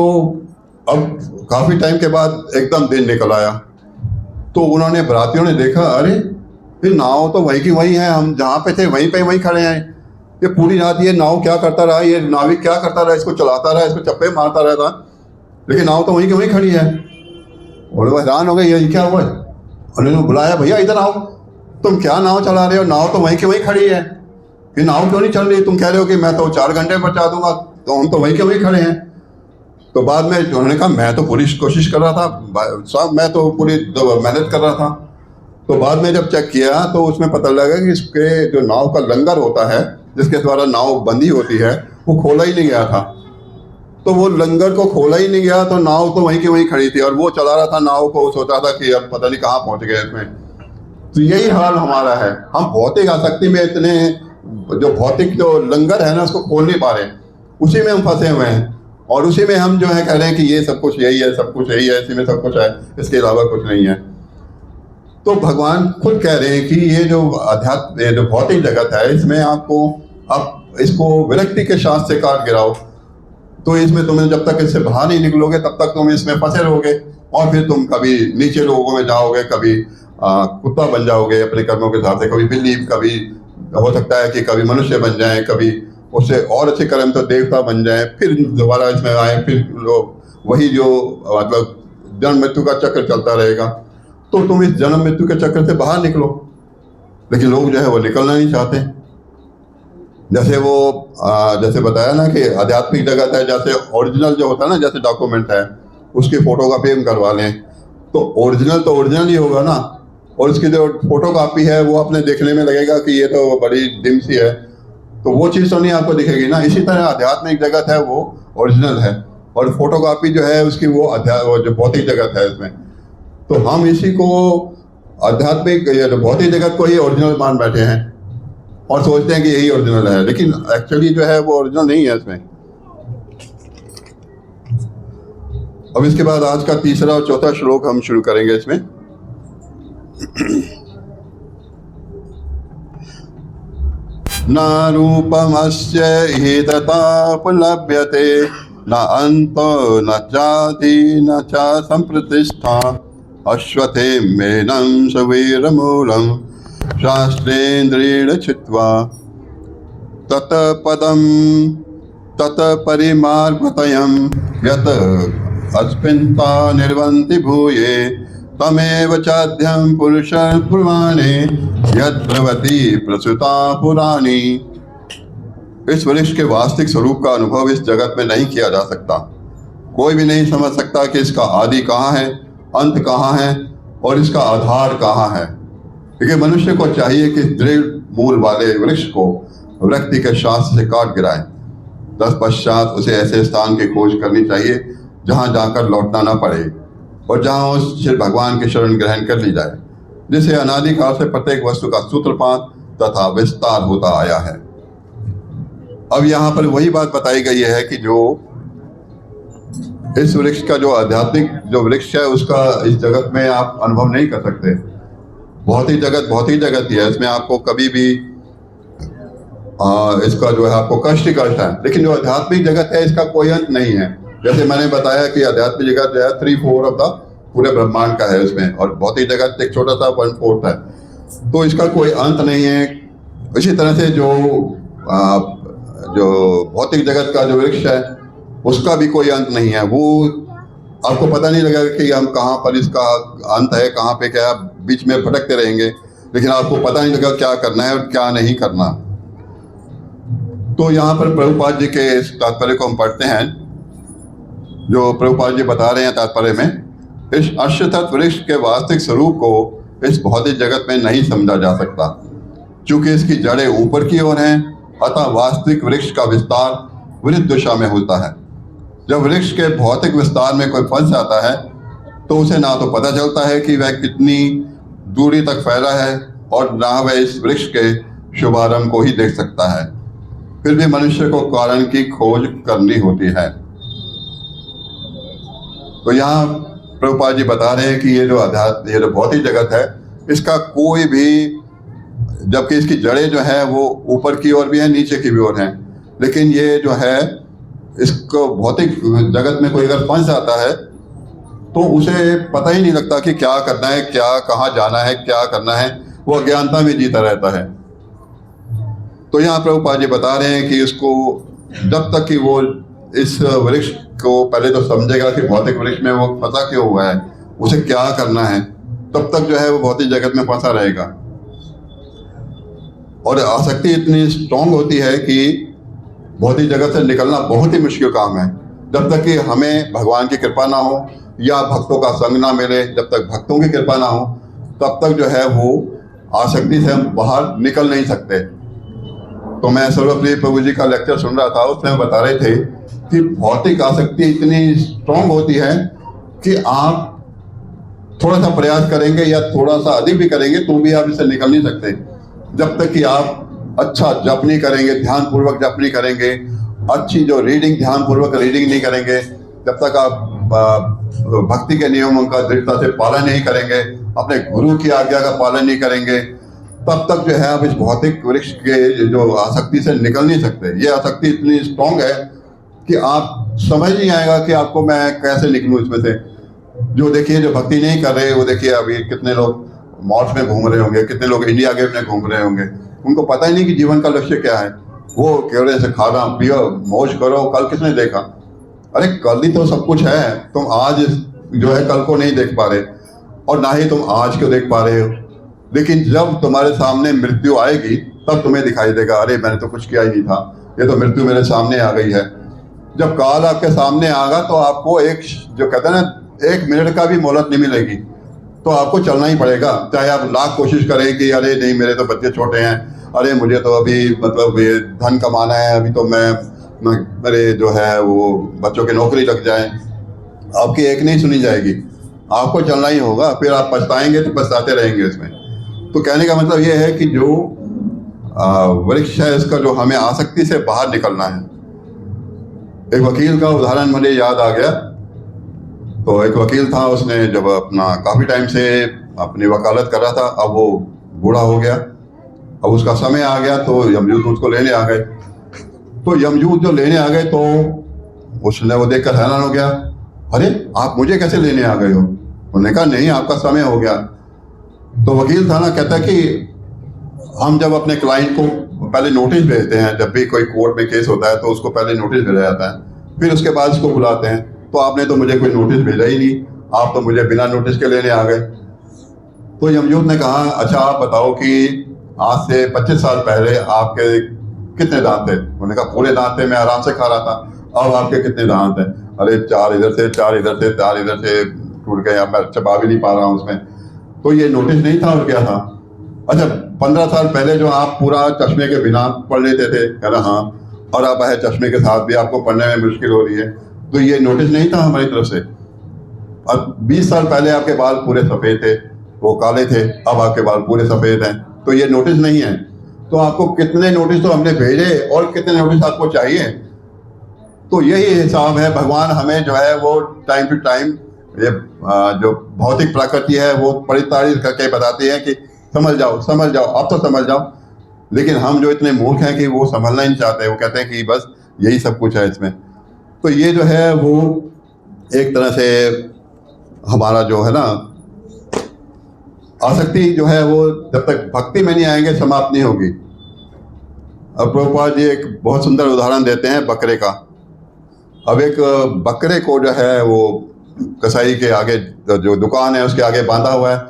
अब काफ़ी टाइम के बाद एकदम दिन निकल आया। तो उन्होंने बरातियों ने देखा, अरे ये नाव तो वहीं की वहीं है, हम जहाँ पे थे वहीं पे वहीं खड़े हैं। ये पूरी रात ये नाव क्या करता रहा, ये नाविक क्या करता रहा, इसको चलाता रहा, इसको चप्पे मारता रहता, लेकिन नाव तो वहीं की वहीं खड़ी है। और वो हैरान हो गए, ये क्या हुआ? उन्होंने बुलाया, भैया इधर आओ, तुम क्या नाव चला रहे हो, नाव तो वहीं की वहीं खड़ी है, ये नाव क्यों नहीं चल रही? तुम कह रहे हो कि मैं तो 4 घंटे में पहुंचा दूंगा, तो हम तो वहीं के वहीं खड़े हैं। तो बाद में उन्होंने कहा मैं तो पूरी कोशिश कर रहा था साहब, मैं तो पूरी मेहनत कर रहा था। तो बाद में जब चेक किया तो उसमें पता लगा कि इसके जो नाव का लंगर होता है, जिसके द्वारा नाव बंदी होती है, वो खोला ही नहीं गया था। तो वो लंगर को खोला ही नहीं गया, तो नाव तो वहीं की वहीं खड़ी थी, और वो चला रहा था नाव को, सोच रहा था कि अब पता नहीं कहाँ पहुँच गए इसमें। तो यही हाल हमारा है, हम भौतिक आसक्ति में इतने, जो भौतिक जो लंगर है ना उसको खोल नहीं पा रहे, उसी में हम फंसे हुए हैं, और उसी में हम जो है कह रहे हैं कि ये सब कुछ यही है, सब कुछ यही है, इसी में सब कुछ है, इसके अलावा कुछ नहीं है। तो भगवान खुद कह रहे हैं कि ये जो अध्यात्म, ये जो भौतिक जगत है, इसमें आपको आप इसको विरक्ति के साथ से काट गिराओ। तो इसमें तुम्हें जब तक इससे बाहर नहीं निकलोगे तब तक तुम इसमें फंसे रहोगे, और फिर तुम कभी नीचे लोगों में जाओगे, कभी कुत्ता बन जाओगे अपने कर्मों के हिसाब से, कभी बिल्ली, कभी हो सकता है कि कभी मनुष्य बन जाए, कभी उससे और अच्छे कर्म तो देवता बन जाए, फिर दोबारा इसमें आए, फिर लोग वही जो मतलब जन्म मृत्यु का चक्र चलता रहेगा। तो तुम इस जन्म मृत्यु के चक्र से बाहर निकलो, लेकिन लोग जो है वो निकलना नहीं चाहते। जैसे वो जैसे बताया ना कि आध्यात्मिक जगत है, जैसे ओरिजिनल जो होता है ना, जैसे डॉक्यूमेंट है, उसकी फोटोकॉपी हम करवा लें तो ओरिजिनल ही होगा ना, और उसकी जो फोटोकॉपी है वो अपने देखने में लगेगा कि ये तो बड़ी डिम सी है, तो वो चीज़ तो नहीं आपको दिखेगी ना। इसी तरह आध्यात्मिक जगत है वो ओरिजिनल है, और फोटोकॉपी जो है उसकी वो जो भौतिक जगत है इसमें। तो हम इसी को आध्यात्मिक या जो भौतिक जगत को ही ओरिजिनल मान बैठे हैं और सोचते हैं कि यही ओरिजिनल है, लेकिन एक्चुअली जो है वो ओरिजिनल नहीं है इसमें। अब इसके बाद आज का तीसरा और चौथा श्लोक हम शुरू करेंगे इसमें। न रूपमस्य हि तथापलभ्यते, न अन्तो न चाति न च सम्प्रतिष्ठा, अश्वत्थेमेनं सवीरमूलं शास्त्रेन्द्रेण छित्त्वा ततः पदं ततः परिमार्गतयं यत् अस्मिन्ता निर्वन्ति भूये तमेव चाद्यं पुरुषः पुराणे यद्भवति प्रसुता पुराणी। इस वृक्ष के वास्तविक स्वरूप का अनुभव इस जगत में नहीं किया जा सकता। कोई भी नहीं समझ सकता कि इसका आदि कहाँ है, अंत कहाँ है और इसका आधार कहाँ है। क्योंकि मनुष्य को चाहिए कि दृढ़ मूल वाले वृक्ष को व्यक्ति के शास्त्र से काट गिराए। तत्पश्चात उसे ऐसे स्थान की खोज करनी चाहिए जहाँ जाकर लौटना न पड़े और जहाँ उस श्री भगवान की शरण ग्रहण कर ली जाए, जिसे अनादिकाल से प्रत्येक वस्तु का सूत्रपात तथा विस्तार होता आया है। अब यहाँ पर वही बात बताई गई है कि जो इस वृक्ष का जो आध्यात्मिक जो वृक्ष है उसका इस जगत में आप अनुभव नहीं कर सकते। बहुत ही जगत ही है, इसमें आपको कभी भी इसका जो है आपको कष्ट ही कष्ट है। लेकिन जो आध्यात्मिक जगत है इसका कोई अंत नहीं है। जैसे मैंने बताया कि आध्यात्मिक जगत जो है 3/4 ऑफ द पूरे ब्रह्मांड का है उसमें, और भौतिक जगत एक छोटा सा 1/4 है, तो इसका कोई अंत नहीं है। इसी तरह से जो भौतिक जगत का जो वृक्ष है उसका भी कोई अंत नहीं है। वो आपको पता नहीं लगेगा कि हम कहाँ पर इसका अंत है, कहाँ पे क्या, बीच में भटकते रहेंगे, लेकिन आपको पता नहीं लगेगा क्या करना है और क्या नहीं करना। तो यहाँ पर प्रभुपाद जी के इस तात्पर्य को हम पढ़ते हैं, जो प्रभुपाद जी बता रहे हैं तात्पर्य में। इस अश्वत्थ वृक्ष के वास्तविक स्वरूप को इस भौतिक जगत में नहीं समझा जा सकता, क्योंकि इसकी जड़ें ऊपर की ओर हैं, अतः वास्तविक वृक्ष का विस्तार विरुद्ध दिशा में होता है। जब वृक्ष के भौतिक विस्तार में कोई फंस जाता है तो उसे ना तो पता चलता है कि वह कितनी दूरी तक फैला है और ना वह इस वृक्ष के शुभारंभ को ही देख सकता है। फिर भी मनुष्य को कारण की खोज करनी होती है। तो यहाँ प्रभुपाद जी बता रहे हैं कि ये जो भौतिक जगत है इसका कोई भी, जबकि इसकी जड़ें जो है वो ऊपर की ओर भी है, नीचे की भी ओर हैं, लेकिन ये जो है इसको भौतिक जगत में कोई अगर फंस जाता है तो उसे पता ही नहीं लगता कि क्या करना है, क्या कहाँ जाना है, क्या करना है, वो अज्ञानता में जीता रहता है। तो यहाँ प्रभुपाद जी बता रहे हैं कि इसको जब तक कि वो इस वृक्ष को पहले तो समझेगा कि भौतिक वृक्ष में वो फंसा क्यों हुआ है, उसे क्या करना है, तब तक जो है वो भौतिक जगत में फंसा रहेगा। और आसक्ति इतनी स्ट्रांग होती है कि भौतिक जगत से निकलना बहुत ही मुश्किल काम है। जब तक कि हमें भगवान की कृपा ना हो या भक्तों का संग ना मिले, जब तक भक्तों की कृपा ना हो, तब तक जो है वो आसक्ति से हम बाहर निकल नहीं सकते। तो मैं सर्वप्रिय प्रभु जी का लेक्चर सुन रहा था, उसमें बता रहे थे कि भौतिक आसक्ति इतनी स्ट्रांग होती है कि आप थोड़ा सा प्रयास करेंगे या थोड़ा सा अधिक भी करेंगे तो भी आप इससे निकल नहीं सकते। जब तक कि आप अच्छा जप नहीं करेंगे, ध्यान पूर्वक जप नहीं करेंगे, अच्छी जो रीडिंग ध्यान पूर्वक रीडिंग नहीं करेंगे, जब तक आप भक्ति के नियमों का दृढ़ता से पालन नहीं करेंगे, अपने गुरु की आज्ञा का पालन नहीं करेंगे, तब तक जो है आप इस भौतिक वृक्ष के जो आसक्ति से निकल नहीं सकते। ये आसक्ति इतनी स्ट्रांग है कि आप समझ नहीं आएगा कि आपको मैं कैसे निकलूं इसमें से। जो देखिए जो भक्ति नहीं कर रहे, वो देखिए अभी कितने लोग मॉल्स में घूम रहे होंगे, कितने लोग इंडिया गेट में घूम रहे होंगे, उनको पता ही नहीं कि जीवन का लक्ष्य क्या है। वो केवल से खाना पियो मौज करो, कल किसने देखा, अरे कल ही तो सब कुछ है, तुम आज जो है कल को नहीं देख पा रहे और ना ही तुम आज को देख पा रहे हो। लेकिन जब तुम्हारे सामने मृत्यु आएगी तब तुम्हें दिखाई देगा, अरे मैंने तो कुछ किया ही नहीं था, ये तो मृत्यु मेरे सामने आ गई है। जब काल आपके सामने आएगा तो आपको एक जो कहते हैं ना 1 मिनट का भी मोहलत नहीं मिलेगी, तो आपको चलना ही पड़ेगा। चाहे आप लाख कोशिश करें कि अरे नहीं मेरे तो बच्चे छोटे हैं, अरे मुझे तो अभी मतलब ये धन कमाना है, अभी तो मैं मेरे जो है वो बच्चों की नौकरी लग जाए, आपकी एक नहीं सुनी जाएगी, आपको चलना ही होगा। फिर आप पछताएंगे तो पछताते रहेंगे इसमें। तो कहने का मतलब ये है कि जो वृक्ष है इसका जो हमें आसक्ति से बाहर निकलना है। एक वकील का उदाहरण मुझे याद आ गया। तो एक वकील था, उसने जब अपना काफ़ी टाइम से अपनी वकालत कर रहा था, अब वो बूढ़ा हो गया, अब उसका समय आ गया, तो यमदूत उसको लेने आ गए। तो यमदूत जो लेने आ गए तो उसने वो देखकर हैरान हो गया, अरे आप मुझे कैसे लेने आ गए हो, उन्होंने कहा नहीं, आपका समय हो गया। तो वकील था ना, कहता है कि हम जब अपने क्लाइंट को पहले नोटिस भेजते हैं, जब भी कोई कोर्ट में केस होता है तो उसको पहले नोटिस भेजा जाता है, फिर उसके बाद उसको बुलाते हैं। तो आपने तो मुझे कोई नोटिस भेजा ही नहीं, आप तो मुझे बिना नोटिस के लेने आ गए। तो यमजूत ने कहा, अच्छा आप बताओ कि आज से 25 साल पहले आपके कितने दांत थे? उन्होंने कहा पूरे दांत थे, मैं आराम से खा रहा था। अब आपके कितने दांत हैं? अरे 4 इधर से, 4 इधर से, 4 इधर से टूट गए, अब मैं चबा भी नहीं पा रहा हूँ उसमें। तो ये नोटिस नहीं था और क्या था? अच्छा 15 साल पहले जो आप पूरा चश्मे के बिना पढ़ लेते थे, कह रहा हाँ, और अब है चश्मे के साथ भी आपको पढ़ने में मुश्किल हो रही है, तो ये नोटिस नहीं था हमारी तरफ से। अब 20 साल पहले आपके बाल पूरे सफ़ेद थे, वो काले थे, अब आपके बाल पूरे सफ़ेद हैं, तो ये नोटिस नहीं है। तो आपको कितने नोटिस तो हमने भेजे और कितने नोटिस आपको चाहिए? तो यही हिसाब है। भगवान हमें जो है वो टाइम टू टाइम ये जो भौतिक प्रकृति है वो परिताड़ित करके बताती है कि समझ जाओ, समझ जाओ, अब तो समझ जाओ। लेकिन हम जो इतने मूर्ख हैं कि वो समझना ही नहीं चाहते, वो कहते हैं कि बस यही सब कुछ है इसमें। तो ये जो है वो एक तरह से हमारा जो है ना आसक्ति जो है वो जब तक भक्ति में नहीं आएंगे समाप्त नहीं होगी। अब प्रभुपाद जी एक बहुत सुंदर उदाहरण देते हैं बकरे का। अब एक बकरे को जो है वो कसाई के आगे जो दुकान है उसके आगे बांधा हुआ है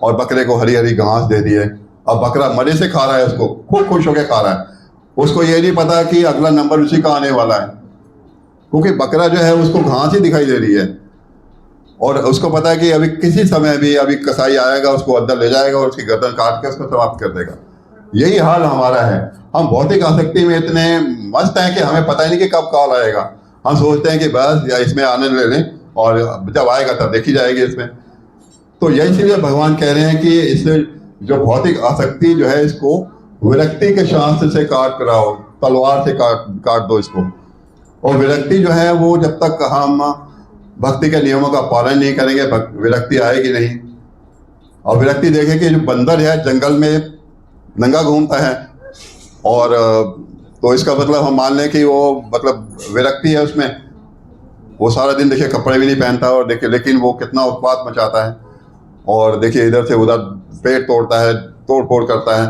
और बकरे को हरी हरी घास दे दी है। अब बकरा मजे से खा रहा है, उसको खूब खुश होकर खा रहा है। उसको ये नहीं पता कि अगला नंबर उसी का आने वाला है, क्योंकि बकरा जो है उसको घास ही दिखाई दे रही है और उसको पता है कि अभी किसी समय भी अभी कसाई आएगा, उसको अंदर ले जाएगा और उसकी गर्दन काट के उसको समाप्त कर देगा। यही हाल हमारा है। हम भौतिक आसक्ति में इतने मस्त हैं कि हमें पता ही नहीं कि कब कॉल आएगा। हम सोचते हैं कि बस या इसमें आनंद ले लें और जब आएगा तब देखी जाएगी इसमें। तो यही इसीलिए भगवान कह रहे हैं कि इस जो भौतिक आसक्ति जो है इसको विरक्ति के शास्त्र से काट कराओ, तलवार से काट दो इसको। और विरक्ति जो है वो जब तक हम भक्ति के नियमों का पालन नहीं करेंगे विरक्ति आएगी नहीं। और विरक्ति देखें कि जो बंदर है जंगल में नंगा घूमता है और तो इसका मतलब हम मान लें कि वो मतलब विरक्ति है उसमें, वो सारा दिन देखिए कपड़े भी नहीं पहनता और देखिए लेकिन वो कितना उत्पात मचाता है और देखिए इधर से उधर पेड़ तोड़ता है, तोड़ फोड़ करता है।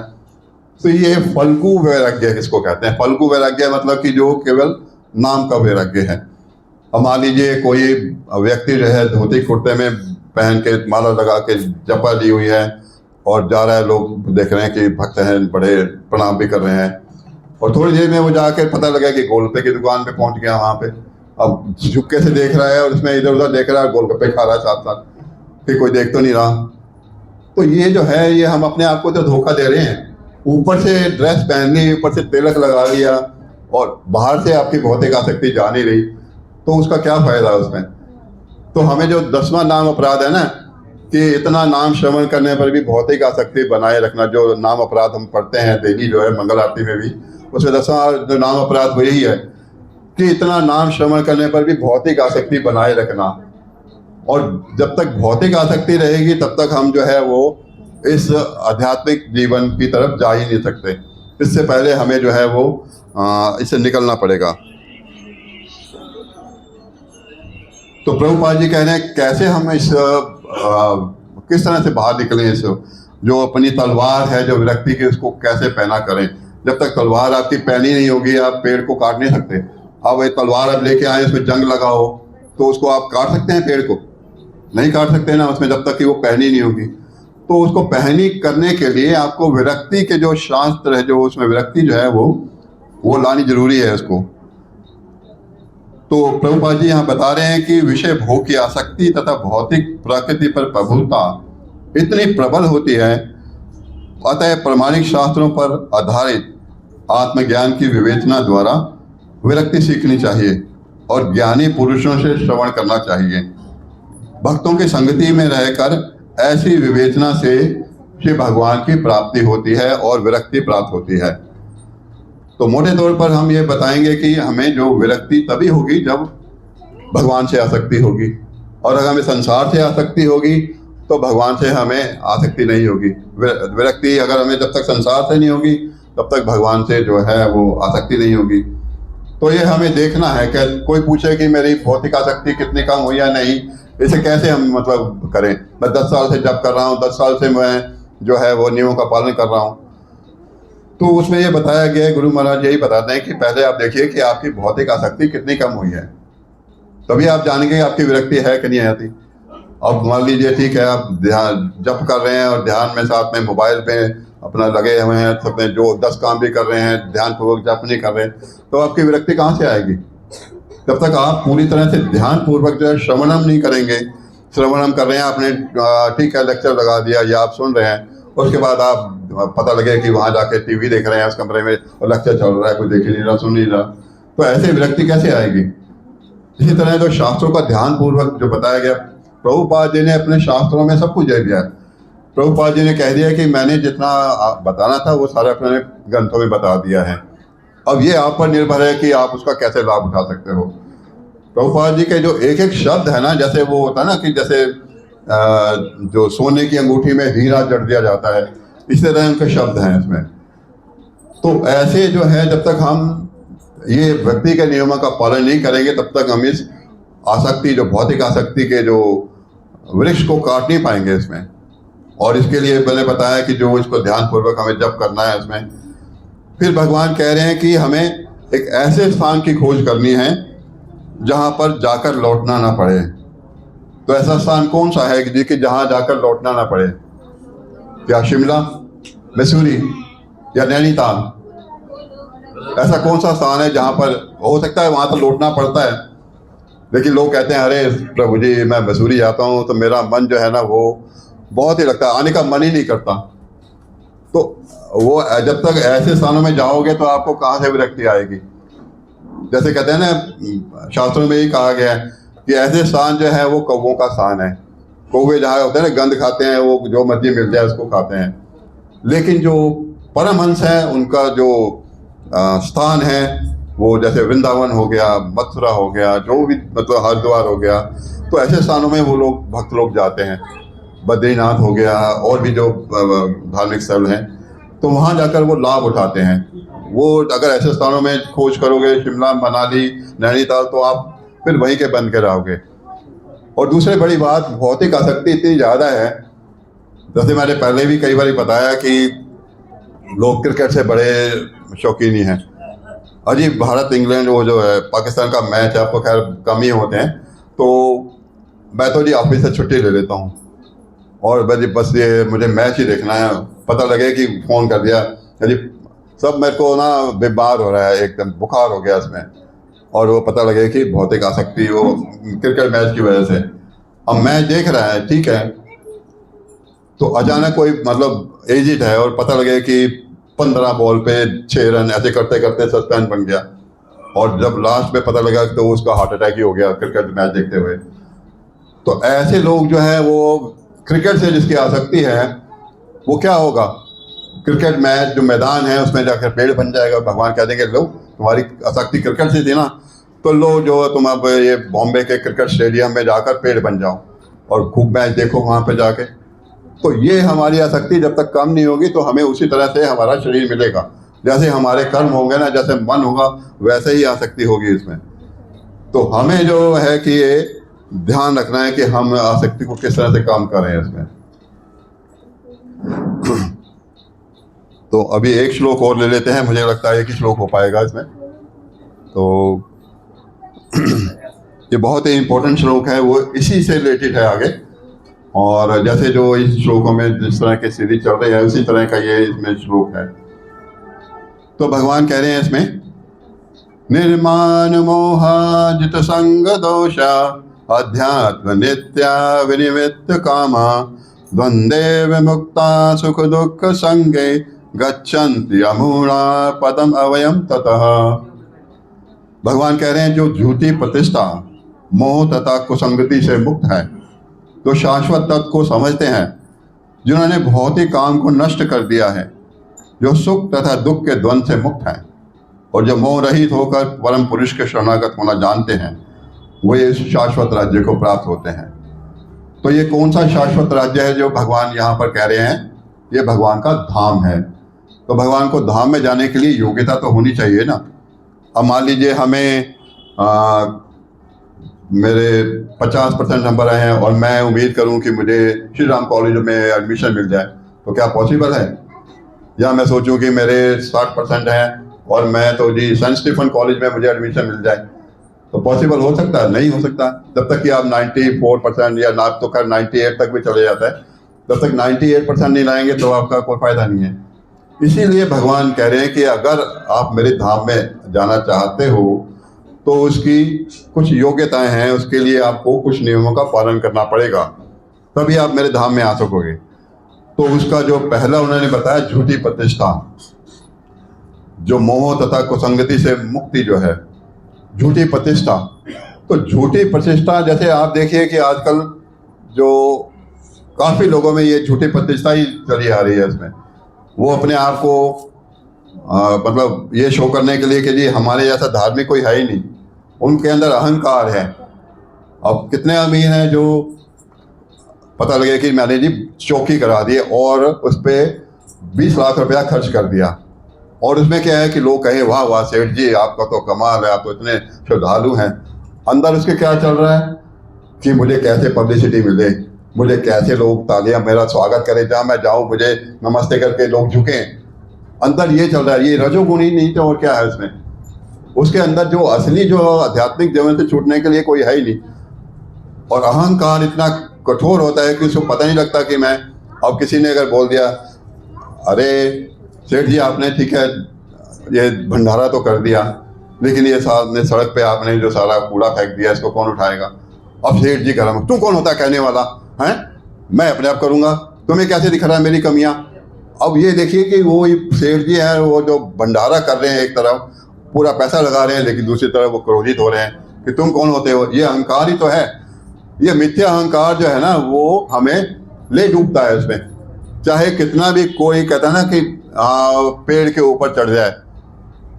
तो ये फल्गु वैराग्य किसको कहते हैं? फल्गु वैराग्य मतलब कि जो केवल नाम का वैराग्य है। अब मान लीजिए कोई व्यक्ति जो है धोती कुर्ते में पहन के माला लगा के जपा ली हुई है और जा रहा है, लोग देख रहे हैं कि भक्त हैं, बड़े प्रणाम भी कर रहे हैं और थोड़ी देर में वो जाकर पता लगा कि गोलगप्पे की दुकान पे पहुंच गया। वहाँ पे अब झुक्के से देख रहा है और उसमें इधर उधर देख रहा है, गोलगप्पे खा रहा है साथ साथ, कि कोई देख तो नहीं रहा। तो ये जो है ये हम अपने आप को तो धोखा दे रहे हैं। ऊपर से ड्रेस पहन ली, ऊपर से तिलक लगा लिया और बाहर से आपकी भौतिक आसक्ति जा नहीं रही, तो उसका क्या फायदा उसमें? तो हमें जो 10वां नाम अपराध है ना कि इतना नाम श्रवण करने पर भी भौतिक आसक्ति बनाए रखना, जो नाम अपराध हम पढ़ते हैं डेली जो है मंगल आरती में भी, उसमें 10वां जो नाम अपराध वो यही है कि इतना नाम श्रवण करने पर भी भौतिक आसक्ति बनाए रखना। और जब तक भौतिक आसक्ति रहेगी तब तक हम जो है वो इस आध्यात्मिक जीवन की तरफ जा ही नहीं सकते। इससे पहले हमें जो है वो इससे निकलना पड़ेगा। तो प्रभुपाद जी कह रहे हैं कैसे हम इस किस तरह से बाहर निकलें, इस जो अपनी तलवार है जो विरक्ति की उसको कैसे पहना करें। जब तक तलवार आपकी पहनी नहीं होगी आप पेड़ को काट नहीं सकते। अब ये तलवार आप लेके आए, उसमें जंग लगा हो तो उसको आप काट सकते हैं? पेड़ को नहीं काट सकते ना उसमें, जब तक कि वो पहनी नहीं होगी। तो उसको पहनी करने के लिए आपको विरक्ति के जो शास्त्र है, जो उसमें विरक्ति जो है वो लानी जरूरी है उसको। तो प्रभुपाद जी यहाँ बता रहे हैं कि विषय भोग की आसक्ति तथा भौतिक प्रकृति पर प्रभुता इतनी प्रबल होती है, अतः प्रामाणिक शास्त्रों पर आधारित आत्मज्ञान की विवेचना द्वारा विरक्ति सीखनी चाहिए और ज्ञानी पुरुषों से श्रवण करना चाहिए। भक्तों की संगति में रहकर ऐसी विवेचना से श्री भगवान की प्राप्ति होती है और विरक्ति प्राप्त होती है। तो मोटे तौर पर हम ये बताएंगे कि हमें जो विरक्ति तभी होगी जब भगवान से आसक्ति होगी, और अगर हमें संसार से आसक्ति होगी तो भगवान से हमें आसक्ति नहीं होगी। विरक्ति अगर हमें जब तक संसार से नहीं होगी तब तक भगवान से जो है वो आसक्ति नहीं होगी। तो ये हमें देखना है कि कोई पूछे कि मेरी भौतिक आसक्ति कितनी कम हुई या नहीं, इसे कैसे हम मतलब करें? मैं 10 साल से जप कर रहा हूँ, 10 साल से मैं जो है वो नियमों का पालन कर रहा हूँ। तो उसमें ये बताया गया है, गुरु महाराज यही बताते हैं कि पहले आप देखिए कि आपकी भौतिक आसक्ति कितनी कम हुई है, तभी आप जानेंगे आपकी विरक्ति है कि नहीं आती। अब मान लीजिए ठीक है, आप ध्यान जप कर रहे हैं और ध्यान में साथ में मोबाइल पे अपना लगे हुए हैं, सब में जो 10 काम भी कर रहे हैं, ध्यान पूर्वक जप नहीं कर रहे हैं, तो आपकी विरक्ति कहाँ से आएगी? तब तक आप पूरी तरह से ध्यान पूर्वक जो है श्रवणम नहीं करेंगे। श्रवणम कर रहे हैं आपने, ठीक है, लेक्चर लगा दिया या आप सुन रहे हैं, उसके बाद आप पता लगे कि वहाँ जाके टीवी देख रहे हैं उस कमरे में और लेक्चर चल रहा है, कोई देख ही नहीं रहा, सुन नहीं रहा, तो ऐसे विरक्ति कैसे आएगी? इसी तरह जो शास्त्रों का ध्यान पूर्वक जो बताया गया, प्रभुपाद जी ने अपने शास्त्रों में सब कुछ दे दिया है। प्रभुपाद जी ने कह दिया कि मैंने जितना बताना था वो सारा अपने ग्रंथों में बता दिया है। अब ये आप पर निर्भर है कि आप उसका कैसे लाभ उठा सकते हो। प्रभुपाद जी के जो एक एक शब्द है ना, जैसे वो होता है ना कि जैसे जो सोने की अंगूठी में हीरा जड़ दिया जाता है, इस तरह उनके शब्द हैं इसमें। तो ऐसे जो है, जब तक हम ये भक्ति के नियमों का पालन नहीं करेंगे, तब तक हम इस आसक्ति, जो भौतिक आसक्ति के जो वृक्ष को काट नहीं पाएंगे इसमें। और इसके लिए मैंने बताया कि जो इसको ध्यान पूर्वक हमें जप करना है इसमें। फिर भगवान कह रहे हैं कि हमें एक ऐसे स्थान की खोज करनी है जहाँ पर जाकर लौटना ना पड़े। तो ऐसा स्थान कौन सा है कि जहाँ जाकर लौटना ना पड़े? क्या शिमला, मसूरी या नैनीताल? ऐसा कौन सा स्थान है जहाँ पर हो सकता है वहाँ तो लौटना पड़ता है, लेकिन लोग कहते हैं अरे प्रभु जी मैं मसूरी जाता हूँ तो मेरा मन जो है ना वो बहुत ही लगता है, आने का मन ही नहीं करता। तो वो जब तक ऐसे स्थानों में जाओगे तो आपको कहाँ से विरक्ति आएगी? जैसे कहते हैं ना, शास्त्रों में ही कहा गया है कि ऐसे स्थान जो है वो कौवों का स्थान है। कौवे जहाँ होते हैं ना, गंध खाते हैं, वो जो मर्जी मिल जाए उसको खाते हैं। लेकिन जो परमहंस है उनका जो स्थान है वो जैसे वृंदावन हो गया, मथुरा हो गया, जो भी मतलब हरिद्वार हो गया, तो ऐसे स्थानों में वो लोग भक्त लोग जाते हैं। बद्रीनाथ हो गया और भी जो धार्मिक स्थल हैं, तो वहाँ जाकर वो लाभ उठाते हैं। वो अगर ऐसे स्थानों में खोज करोगे, शिमला, मनाली, नैनीताल, तो आप फिर वहीं के बन के रहोगे। और दूसरी बड़ी बात, भौतिक आसक्ति इतनी ज़्यादा है, जैसे मैंने पहले भी कई बार बताया कि लोग क्रिकेट से बड़े शौकीन ही हैं। अजी भारत इंग्लैंड वो जो है पाकिस्तान का मैच है, आपको खैर कम ही होते हैं, तो मैं तो जी ऑफिस से छुट्टी ले लेता हूँ और बस ये मुझे मैच ही देखना है। पता लगे कि फ़ोन कर दिया, अजी सब मेरे को ना बीमार हो रहा है, एकदम बुखार हो गया इसमें, और वो पता लगे कि भौतिक आसक्ति वो क्रिकेट मैच की वजह से। अब मैच देख रहा है, ठीक है, तो अचानक कोई मतलब एजिट है और पता लगे कि 15 बॉल पे 6 रन, ऐसे करते करते सस्पेंस बन गया, और जब लास्ट में पता लगा तो उसका हार्ट अटैक ही हो गया क्रिकेट मैच देखते हुए। तो ऐसे लोग जो है वो क्रिकेट से जिसकी आसक्ति है, वो क्या होगा, क्रिकेट मैच जो मैदान है उसमें जाकर पेड़ बन जाएगा। भगवान कह देंगे लो तुम्हारी आसक्ति क्रिकेट से थी ना, तो लो जो तुम अब ये बॉम्बे के क्रिकेट स्टेडियम में जाकर पेड़ बन जाओ और खूब मैच देखो वहाँ पे जाके। तो ये हमारी आसक्ति जब तक कम नहीं होगी तो हमें उसी तरह से हमारा शरीर मिलेगा। जैसे हमारे कर्म होंगे ना, जैसे मन होगा, वैसे ही आसक्ति होगी इसमें। तो हमें जो है कि ये ध्यान रखना है कि हम आसक्ति को किस तरह से काम कर रहे हैं इसमें। तो अभी एक श्लोक और ले लेते हैं, मुझे लगता है एक ही श्लोक हो पाएगा इसमें। तो ये बहुत ही इम्पोर्टेंट श्लोक है, वो इसी से रिलेटेड है आगे। और जैसे जो इस श्लोकों में जिस तरह की सीरीज चल रही है उसी तरह का ये इसमें श्लोक है। तो भगवान कह रहे हैं इसमें, निर्माण मोहाजित संग दोषा अध्यात्म नित्या विनिवृत्त कामा द्वंद्वे विमुक्ता सुख दुख संगे गच्छन्ति अमूढ़ा पदम अवयम ततः। भगवान कह रहे हैं जो झूठी प्रतिष्ठा, मोह तथा कुसंगति से मुक्त है, जो शाश्वत तत्व को समझते हैं, जिन्होंने भौतिक काम को नष्ट कर दिया है, जो सुख तथा दुख के द्वंद्व से मुक्त हैं और जो मोह रहित होकर परम पुरुष के शरणागत होना जानते हैं, वो ये शाश्वत राज्य को प्राप्त होते हैं। तो ये कौन सा शाश्वत राज्य है जो भगवान यहाँ पर कह रहे हैं? ये भगवान का धाम है। तो भगवान को धाम में जाने के लिए योग्यता तो होनी चाहिए ना। अब मान लीजिए हमें मेरे 50% नंबर आए हैं और मैं उम्मीद करूं कि मुझे श्री राम कॉलेज में एडमिशन मिल जाए, तो क्या पॉसिबल है? या मैं सोचूं कि मेरे 60% हैं और मैं तो जी सेंट स्टीफन कॉलेज में मुझे एडमिशन मिल जाए, तो पॉसिबल हो सकता है? नहीं हो सकता। जब तक कि आप 94% या ना तो कर 98 तक भी चले जाता है, जब तक 98% नहीं लाएंगे तो आपका कोई फायदा नहीं है। इसीलिए भगवान कह रहे हैं कि अगर आप मेरे धाम में जाना चाहते हो तो उसकी कुछ योग्यताएं हैं, उसके लिए आपको कुछ नियमों का पालन करना पड़ेगा, तभी आप मेरे धाम में आ सकोगे। तो उसका जो पहला उन्होंने बताया, झूठी प्रतिष्ठा, जो मोह तथा कुसंगति से मुक्ति जो है, झूठी प्रतिष्ठा। तो झूठी प्रतिष्ठा, जैसे आप देखिए कि आजकल जो काफ़ी लोगों में ये झूठी प्रतिष्ठा ही चली आ रही है, इसमें वो अपने आप को मतलब ये शो करने के लिए कि जी हमारे जैसा धार्मिक कोई है ही नहीं, उनके अंदर अहंकार है। अब कितने अमीर हैं जो पता लगे कि मैंने जी चौकी करा दी और उस पर 20 लाख रुपया खर्च कर दिया, और उसमें क्या है कि लोग कहें वाह वाह सेठ जी आपका तो कमाल है, आप तो इतने श्रद्धालु हैं। अंदर उसके क्या चल रहा है कि मुझे कैसे पब्लिसिटी मिले, मुझे कैसे लोग तालियां मेरा स्वागत करें, जहाँ मैं जाऊं मुझे नमस्ते करके लोग झुकें। अंदर ये चल रहा है, ये रजोगुणी नहीं तो और क्या है उसमें। उसके अंदर जो असली जो आध्यात्मिक जीवन से छूटने के लिए कोई है ही नहीं। और अहंकार इतना कठोर होता है कि उसको पता नहीं लगता कि मैं, अब किसी ने अगर बोल दिया अरे सेठ जी आपने ठीक है ये भंडारा तो कर दिया, लेकिन ये सामने सड़क पे आपने जो सारा कूड़ा फेंक दिया इसको कौन उठाएगा? अब सेठ जी कह तू कौन होता है कहने वाला है, मैं अपने आप करूंगा, तुम्हें कैसे दिख रहा है मेरी कमियां? अब ये देखिए कि वो सेठ जी हैं, वो जो भंडारा कर रहे हैं, एक तरफ पूरा पैसा लगा रहे हैं, लेकिन दूसरी तरफ वो क्रोधित हो रहे हैं कि तुम कौन होते हो। ये अहंकार ही तो है। ये मिथ्या अहंकार जो है ना, वो हमें ले डूबता है उसमें। चाहे कितना भी कोई कहता है ना कि पेड़ के ऊपर चढ़ जाए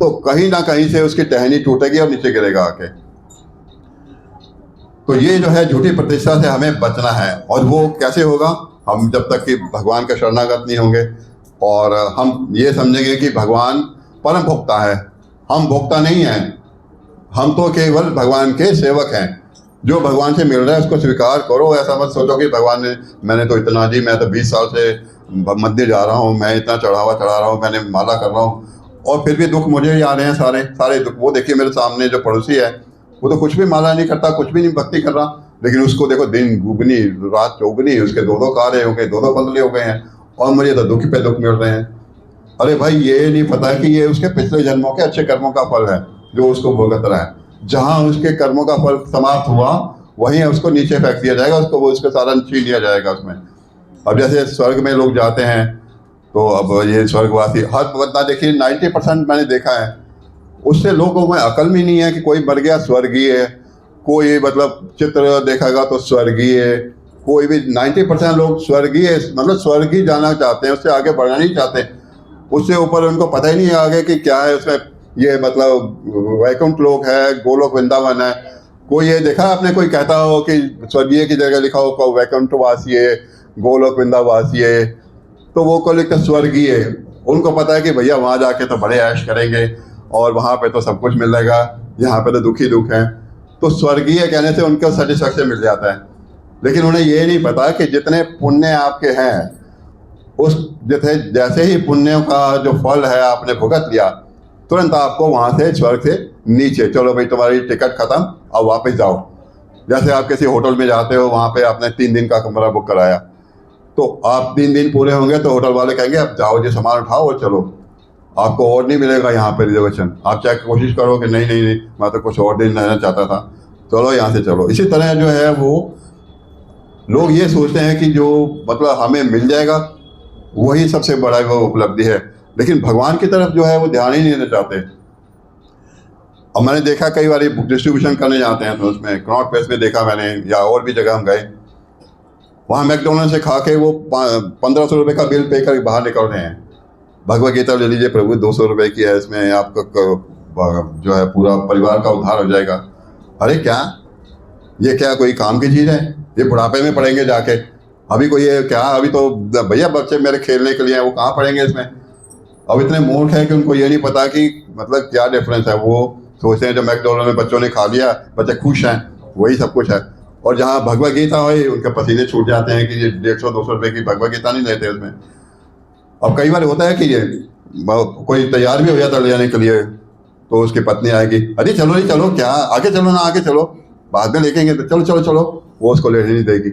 तो कहीं ना कहीं से उसकी टहनी टूटेगी और नीचे गिरेगा आके। तो ये जो है झूठी प्रतिष्ठा से हमें बचना है। और वो कैसे होगा? हम जब तक कि भगवान का शरणागत नहीं होंगे और हम ये समझेंगे कि भगवान परम भोक्ता है, हम भोक्ता नहीं हैं, हम तो केवल भगवान के सेवक हैं। जो भगवान से मिल रहा है उसको स्वीकार करो। ऐसा मत सोचो कि भगवान ने, मैंने तो इतना जी, मैं तो 20 साल से मंदिर जा रहा हूँ, मैं इतना चढ़ावा चढ़ा रहा हूँ, मैंने माला कर रहा हूँ, और फिर भी दुख मुझे ही आ रहे हैं सारे सारे दुख। वो देखिए मेरे सामने जो पड़ोसी है वो तो कुछ भी माला नहीं करता, कुछ भी नहीं भक्ति कर रहा, लेकिन उसको देखो दिन गुगनी रात चौगनी, उसके 2-2 कार्य हो गए, 2-2 बदले हो गए हैं, और मुझे तो दुख पे दुख मिल रहे हैं। अरे भाई ये नहीं पता कि ये उसके पिछले जन्मों के अच्छे कर्मों का फल है जो उसको भुगत रहा है। जहाँ उसके कर्मों का फल समाप्त हुआ वहीं उसको नीचे फेंक दिया जाएगा, उसको वो उसका सारा छीन लिया जाएगा उसमें। अब जैसे स्वर्ग में लोग जाते हैं तो अब ये स्वर्गवासी हर बंदा देखिए 90% मैंने देखा है, उससे लोगों में अकल भी नहीं है कि कोई मर गया स्वर्गीय है, कोई मतलब चित्र देखेगा तो स्वर्गीय, कोई भी 90% लोग स्वर्गीय मतलब स्वर्गीय जाना चाहते हैं, उससे आगे बढ़ना नहीं चाहते। उससे ऊपर उनको पता ही नहीं है आगे कि क्या है उसमें। ये मतलब वैकुंठ लोक है, गोलोक वृंदावन है। कोई ये देखा आपने कोई कहता हो कि स्वर्गीय की जगह लिखा हो वैकुंठ वासी है, गोलोक वृंदावासी है, तो वो को लिखता स्वर्गीय। उनको पता है कि भैया वहाँ जाके तो बड़े ऐश करेंगे और वहाँ पे तो सब कुछ मिल जाएगा, यहाँ पे तो दुखी दुख है। तो स्वर्गीय कहने से उनको सेटिस्फैक्शन मिल जाता है, लेकिन उन्हें ये नहीं पता कि जितने पुण्य आपके हैं, उस जैसे ही पुण्यों का जो फल है आपने भुगत लिया, तुरंत आपको वहाँ से स्वर्ग से नीचे, चलो भाई तुम्हारी टिकट खत्म, अब वापस जाओ। जैसे आप किसी होटल में जाते हो, वहाँ पे आपने 3 दिन का कमरा बुक कराया, तो आप 3 दिन पूरे होंगे तो होटल वाले कहेंगे अब जाओ जी सामान उठाओ और चलो, आपको और नहीं मिलेगा यहाँ पे रिजर्वेशन। आप चाहे कोशिश करो कि नहीं नहीं नहीं मैं तो कुछ और दिन रहना चाहता था, चलो यहाँ से चलो। इसी तरह जो है वो लोग ये सोचते हैं कि जो मतलब हमें मिल जाएगा वही सबसे बड़ा वो उपलब्धि है, लेकिन भगवान की तरफ जो है वो ध्यान ही नहीं देना चाहते। अब मैंने देखा कई बार बुक डिस्ट्रीब्यूशन करने जाते हैं तो उसमें कनॉट प्लेस में देखा मैंने, या और भी जगह हम गए, वहाँ मैकडोनल्ड से खा के वो 1500 रुपये का बिल पे कर बाहर निकल रहे हैं। भगवद गीता ले लीजिए प्रभु, 200 रुपये की है, इसमें आपका जो है पूरा परिवार का उद्धार हो जाएगा। अरे क्या ये क्या कोई काम की चीज़ है? ये बुढ़ापे में पढ़ेंगे जाके, अभी कोई ये क्या, अभी तो भैया बच्चे मेरे खेलने के लिए हैं, वो कहाँ पढ़ेंगे इसमें। अब इतने मूर्ख हैं कि उनको ये नहीं पता कि मतलब क्या डिफरेंस है। वो सोचते हैं जो मैकडोनल्ड में बच्चों ने खा लिया, बच्चे खुश हैं, वही सब कुछ है। और जहाँ भगवत गीता हो उनके पसीने छूट जाते हैं कि ये 150-200 रुपये की भगवत गीता नहीं लेते उसमें। अब कई बार होता है कि ये कोई तैयार भी हो जाता ले जाने के लिए, तो उसकी पत्नी आएगी, अरे चलो नहीं चलो, क्या आगे चलो ना, आगे चलो, बाद में लेकेंगे, तो चलो चलो चलो, वो उसको लेने नहीं देगी।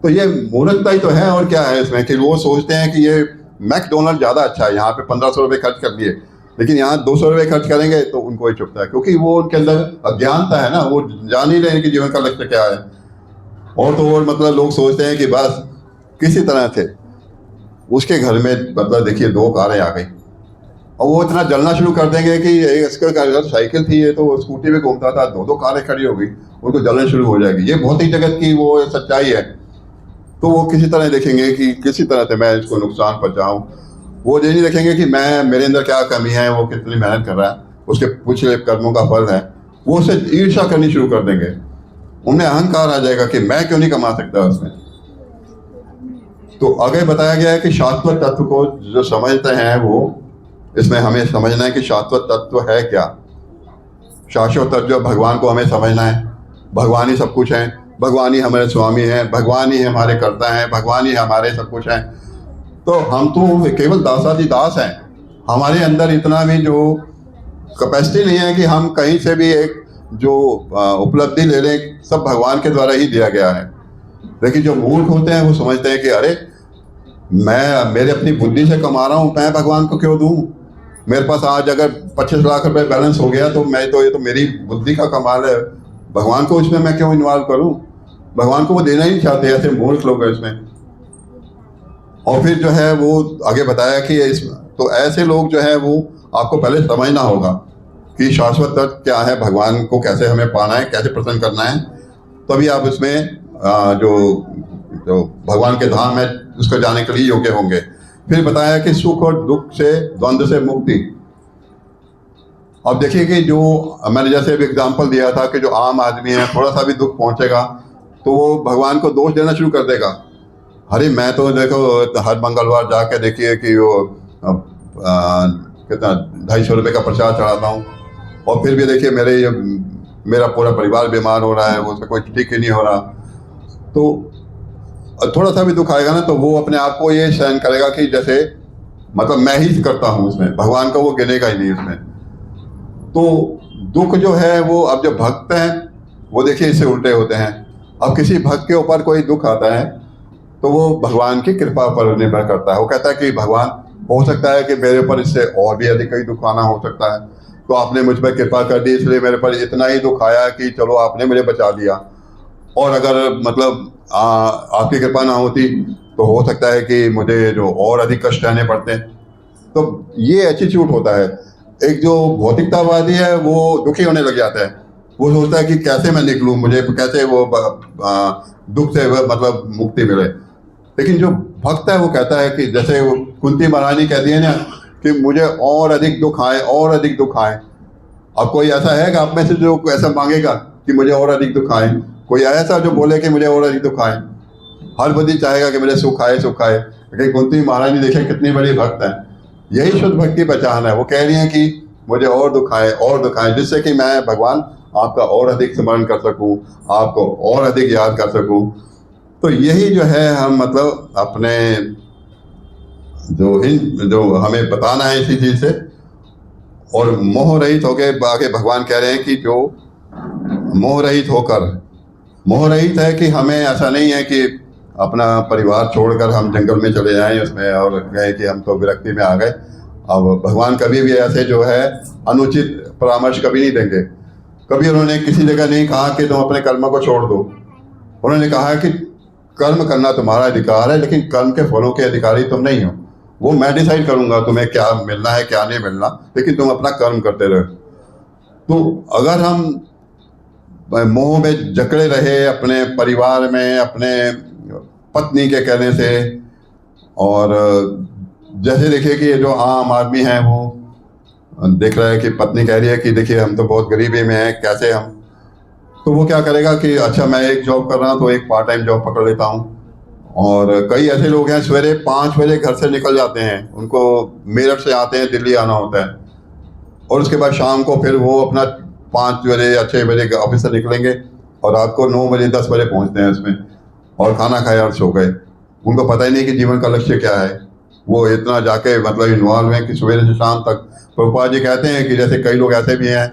तो ये मूर्खता ही तो है, और क्या है इसमें कि वो सोचते हैं कि ये मैकडोनल्ड ज़्यादा अच्छा है, यहाँ पे 1500 रुपये खर्च कर लिए, लेकिन यहाँ 200 रुपये खर्च करेंगे तो उनको ही चुभता है, क्योंकि वो उनके अंदर अज्ञानता है ना, वो जान ही रहे हैं कि जीवन का लक्ष्य क्या है। और तो और मतलब लोग सोचते हैं कि बस किसी तरह से उसके घर में मतलब देखिए 2 कारें आ गई, और वो इतना जलना शुरू कर देंगे कि इसका अगर साइकिल थी ये तो स्कूटी में घूमता था, 2 कारें खड़ी हो गई, उनको जलना शुरू हो जाएगी। ये भौतिक जगत की वो सच्चाई है। तो वो किसी तरह देखेंगे कि किसी तरह से मैं इसको नुकसान पहुंचाऊं। वो ये नहीं देखेंगे कि मैं मेरे अंदर क्या कमी है, वो कितनी मेहनत कर रहा है, उसके पिछले कर्मों का फल है। वो उसे ईर्ष्या करनी शुरू कर देंगे, उन्हें अहंकार आ जाएगा कि मैं क्यों नहीं कमा सकता उसमें। तो आगे बताया गया है कि शाश्वत तत्व को जो समझते हैं वो, इसमें हमें समझना है कि शाश्वत तत्व है क्या। शाश्वत तत्व भगवान को हमें समझना है, भगवान ही सब कुछ है, भगवान ही हमारे स्वामी हैं, भगवान ही हमारे कर्ता हैं, भगवान ही हमारे सब कुछ हैं। तो हम तो केवल दासादी दास हैं, हमारे अंदर इतना भी जो कैपेसिटी नहीं है कि हम कहीं से भी एक जो उपलब्धि ले लें, सब भगवान के द्वारा ही दिया गया है। लेकिन जो मूर्ख होते हैं वो समझते हैं कि अरे मैं मेरे अपनी बुद्धि से कमा रहा हूँ, मैं भगवान को क्यों दूँ। मेरे पास आज अगर 25 लाख रुपए बैलेंस हो गया तो मैं तो ये तो मेरी बुद्धि का कमाल है, भगवान को इसमें मैं क्यों इन्वॉल्व करूँ। भगवान को वो देना ही नहीं चाहते, ऐसे मूर्ख लोग हैं इसमें। और फिर जो है वो आगे बताया कि इस तो ऐसे लोग जो है वो आपको पहले समझना होगा कि शाश्वत तत्व क्या है, भगवान को कैसे हमें पाना है, कैसे प्रसन्न करना है, तभी आप इसमें जो भगवान के धाम है उसको जाने के लिए योग्य होंगे। फिर बताया कि सुख और दुख से, द्वंद्व से मुक्ति। अब देखिए कि जो मैंने जैसे भी एग्जांपल दिया था कि जो आम आदमी है, थोड़ा सा भी दुख पहुंचेगा तो वो भगवान को दोष देना शुरू कर देगा। अरे मैं तो देखो हर मंगलवार जाके देखिए कि वो कितना 250 रुपये का प्रसाद चढ़ाता हूँ, और फिर भी देखिए मेरा पूरा परिवार बीमार हो रहा है, वो उसका कोई ठीक ही नहीं हो रहा। तो थोड़ा सा भी दुख आएगा ना तो वो अपने आप को ये सहन करेगा कि जैसे मतलब मैं ही करता हूँ उसमें, भगवान को वो गिनेगा ही नहीं उसमें। तो दुख जो है वो, अब जो भक्त हैं वो देखिए इससे उल्टे होते हैं। अब किसी भक्त के ऊपर कोई दुख आता है तो वो भगवान की कृपा पर निर्भर करता है। वो कहता है कि भगवान हो सकता है कि मेरे ऊपर इससे और भी अधिक कई दुख आना हो सकता है, तो आपने मुझ पर कृपा कर दी, इसलिए मेरे पर इतना ही दुख आया कि चलो आपने मुझे बचा दिया। और अगर मतलब आपकी कृपा ना होती तो हो सकता है कि मुझे जो और अधिक कष्ट सहने पड़ते। तो ये एटीट्यूड होता है। एक जो भौतिकतावादी है वो दुखी होने लग जाता है, वो सोचता है कि कैसे मैं निकलूं, मुझे कैसे वो दुख से मतलब मुक्ति मिले। लेकिन जो भक्त है वो कहता है कि जैसे वो कुंती महारानी कहती है ना कि मुझे और अधिक दुख आए, और अधिक दुख आए। अब कोई ऐसा है कि आप में से जो ऐसा मांगेगा कि मुझे और अधिक दुख आए? कोई ऐसा जो बोले कि मुझे और अधिक दुख आए? हर बंदी चाहेगा कि मुझे सुख आए, सुख आए। लेकिन कुंती महारानी देखे कितनी बड़ी भक्त है, यही शुद्ध भक्ति की पहचान है। वो कह रही है कि मुझे और दुख आए, और दुख आए, जिससे कि मैं भगवान आपका और अधिक स्मरण कर सकूं, आपको और अधिक याद कर सकूं। तो यही जो है हम मतलब अपने जो हमें बताना है इसी चीज़ से। और मोह रहित होकर आगे भगवान कह रहे हैं कि जो मोह रहित होकर, मोह रहित है कि हमें ऐसा नहीं है कि अपना परिवार छोड़कर हम जंगल में चले जाएं उसमें और कहें कि हम तो विरक्ति में आ गए। अब भगवान कभी भी ऐसे जो है अनुचित परामर्श कभी नहीं देंगे। कभी उन्होंने किसी जगह नहीं कहा कि तुम अपने कर्म को छोड़ दो। उन्होंने कहा कि कर्म करना तुम्हारा अधिकार है, लेकिन कर्म के फलों के अधिकारी तुम नहीं हो। वो मैं डिसाइड करूंगा तुम्हें क्या मिलना है क्या नहीं मिलना, लेकिन तुम अपना कर्म करते रहो। तो अगर हम मोह में जकड़े रहे अपने परिवार में, अपने पत्नी के कहने से, और जैसे देखिए कि जो आम आदमी है वो देख रहा है कि पत्नी कह रही है कि देखिए हम तो बहुत गरीबी में हैं, कैसे हम, तो वो क्या करेगा कि अच्छा मैं एक जॉब कर रहा हूँ तो एक पार्ट टाइम जॉब पकड़ लेता हूँ। और कई ऐसे लोग हैं सवेरे 5 बजे घर से निकल जाते हैं, उनको मेरठ से आते हैं, दिल्ली आना होता है, और उसके बाद शाम को फिर वो अपना 5 बजे या 6 बजे ऑफिस से निकलेंगे, और रात को 9 बजे 10 बजे पहुंचते हैं इसमें, और खाना खाए और सो गए। उनको पता ही नहीं कि जीवन का लक्ष्य क्या है। वो इतना जाके मतलब इन्वॉल्व हैं कि सवेरे से शाम तक। प्रभुपाद जी कहते हैं कि जैसे कई लोग ऐसे भी हैं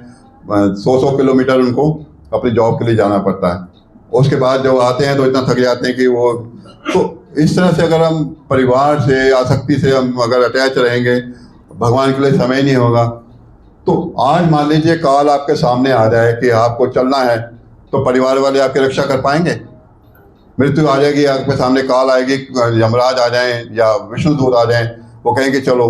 100 किलोमीटर उनको अपनी जॉब के लिए जाना पड़ता है, उसके बाद जब आते हैं तो इतना थक जाते हैं कि वो, तो इस तरह से अगर हम परिवार से आसक्ति से हम अगर अटैच रहेंगे, भगवान के लिए समय नहीं होगा। तो आज मान लीजिए काल आपके सामने आ जाए कि आपको चलना है, तो परिवार वाले आपकी रक्षा कर पाएंगे? मृत्यु आ जाएगी, आपके सामने काल आएगी, यमराज आ जाएं या विष्णुदूत आ जाएं, वो कहेंगे चलो,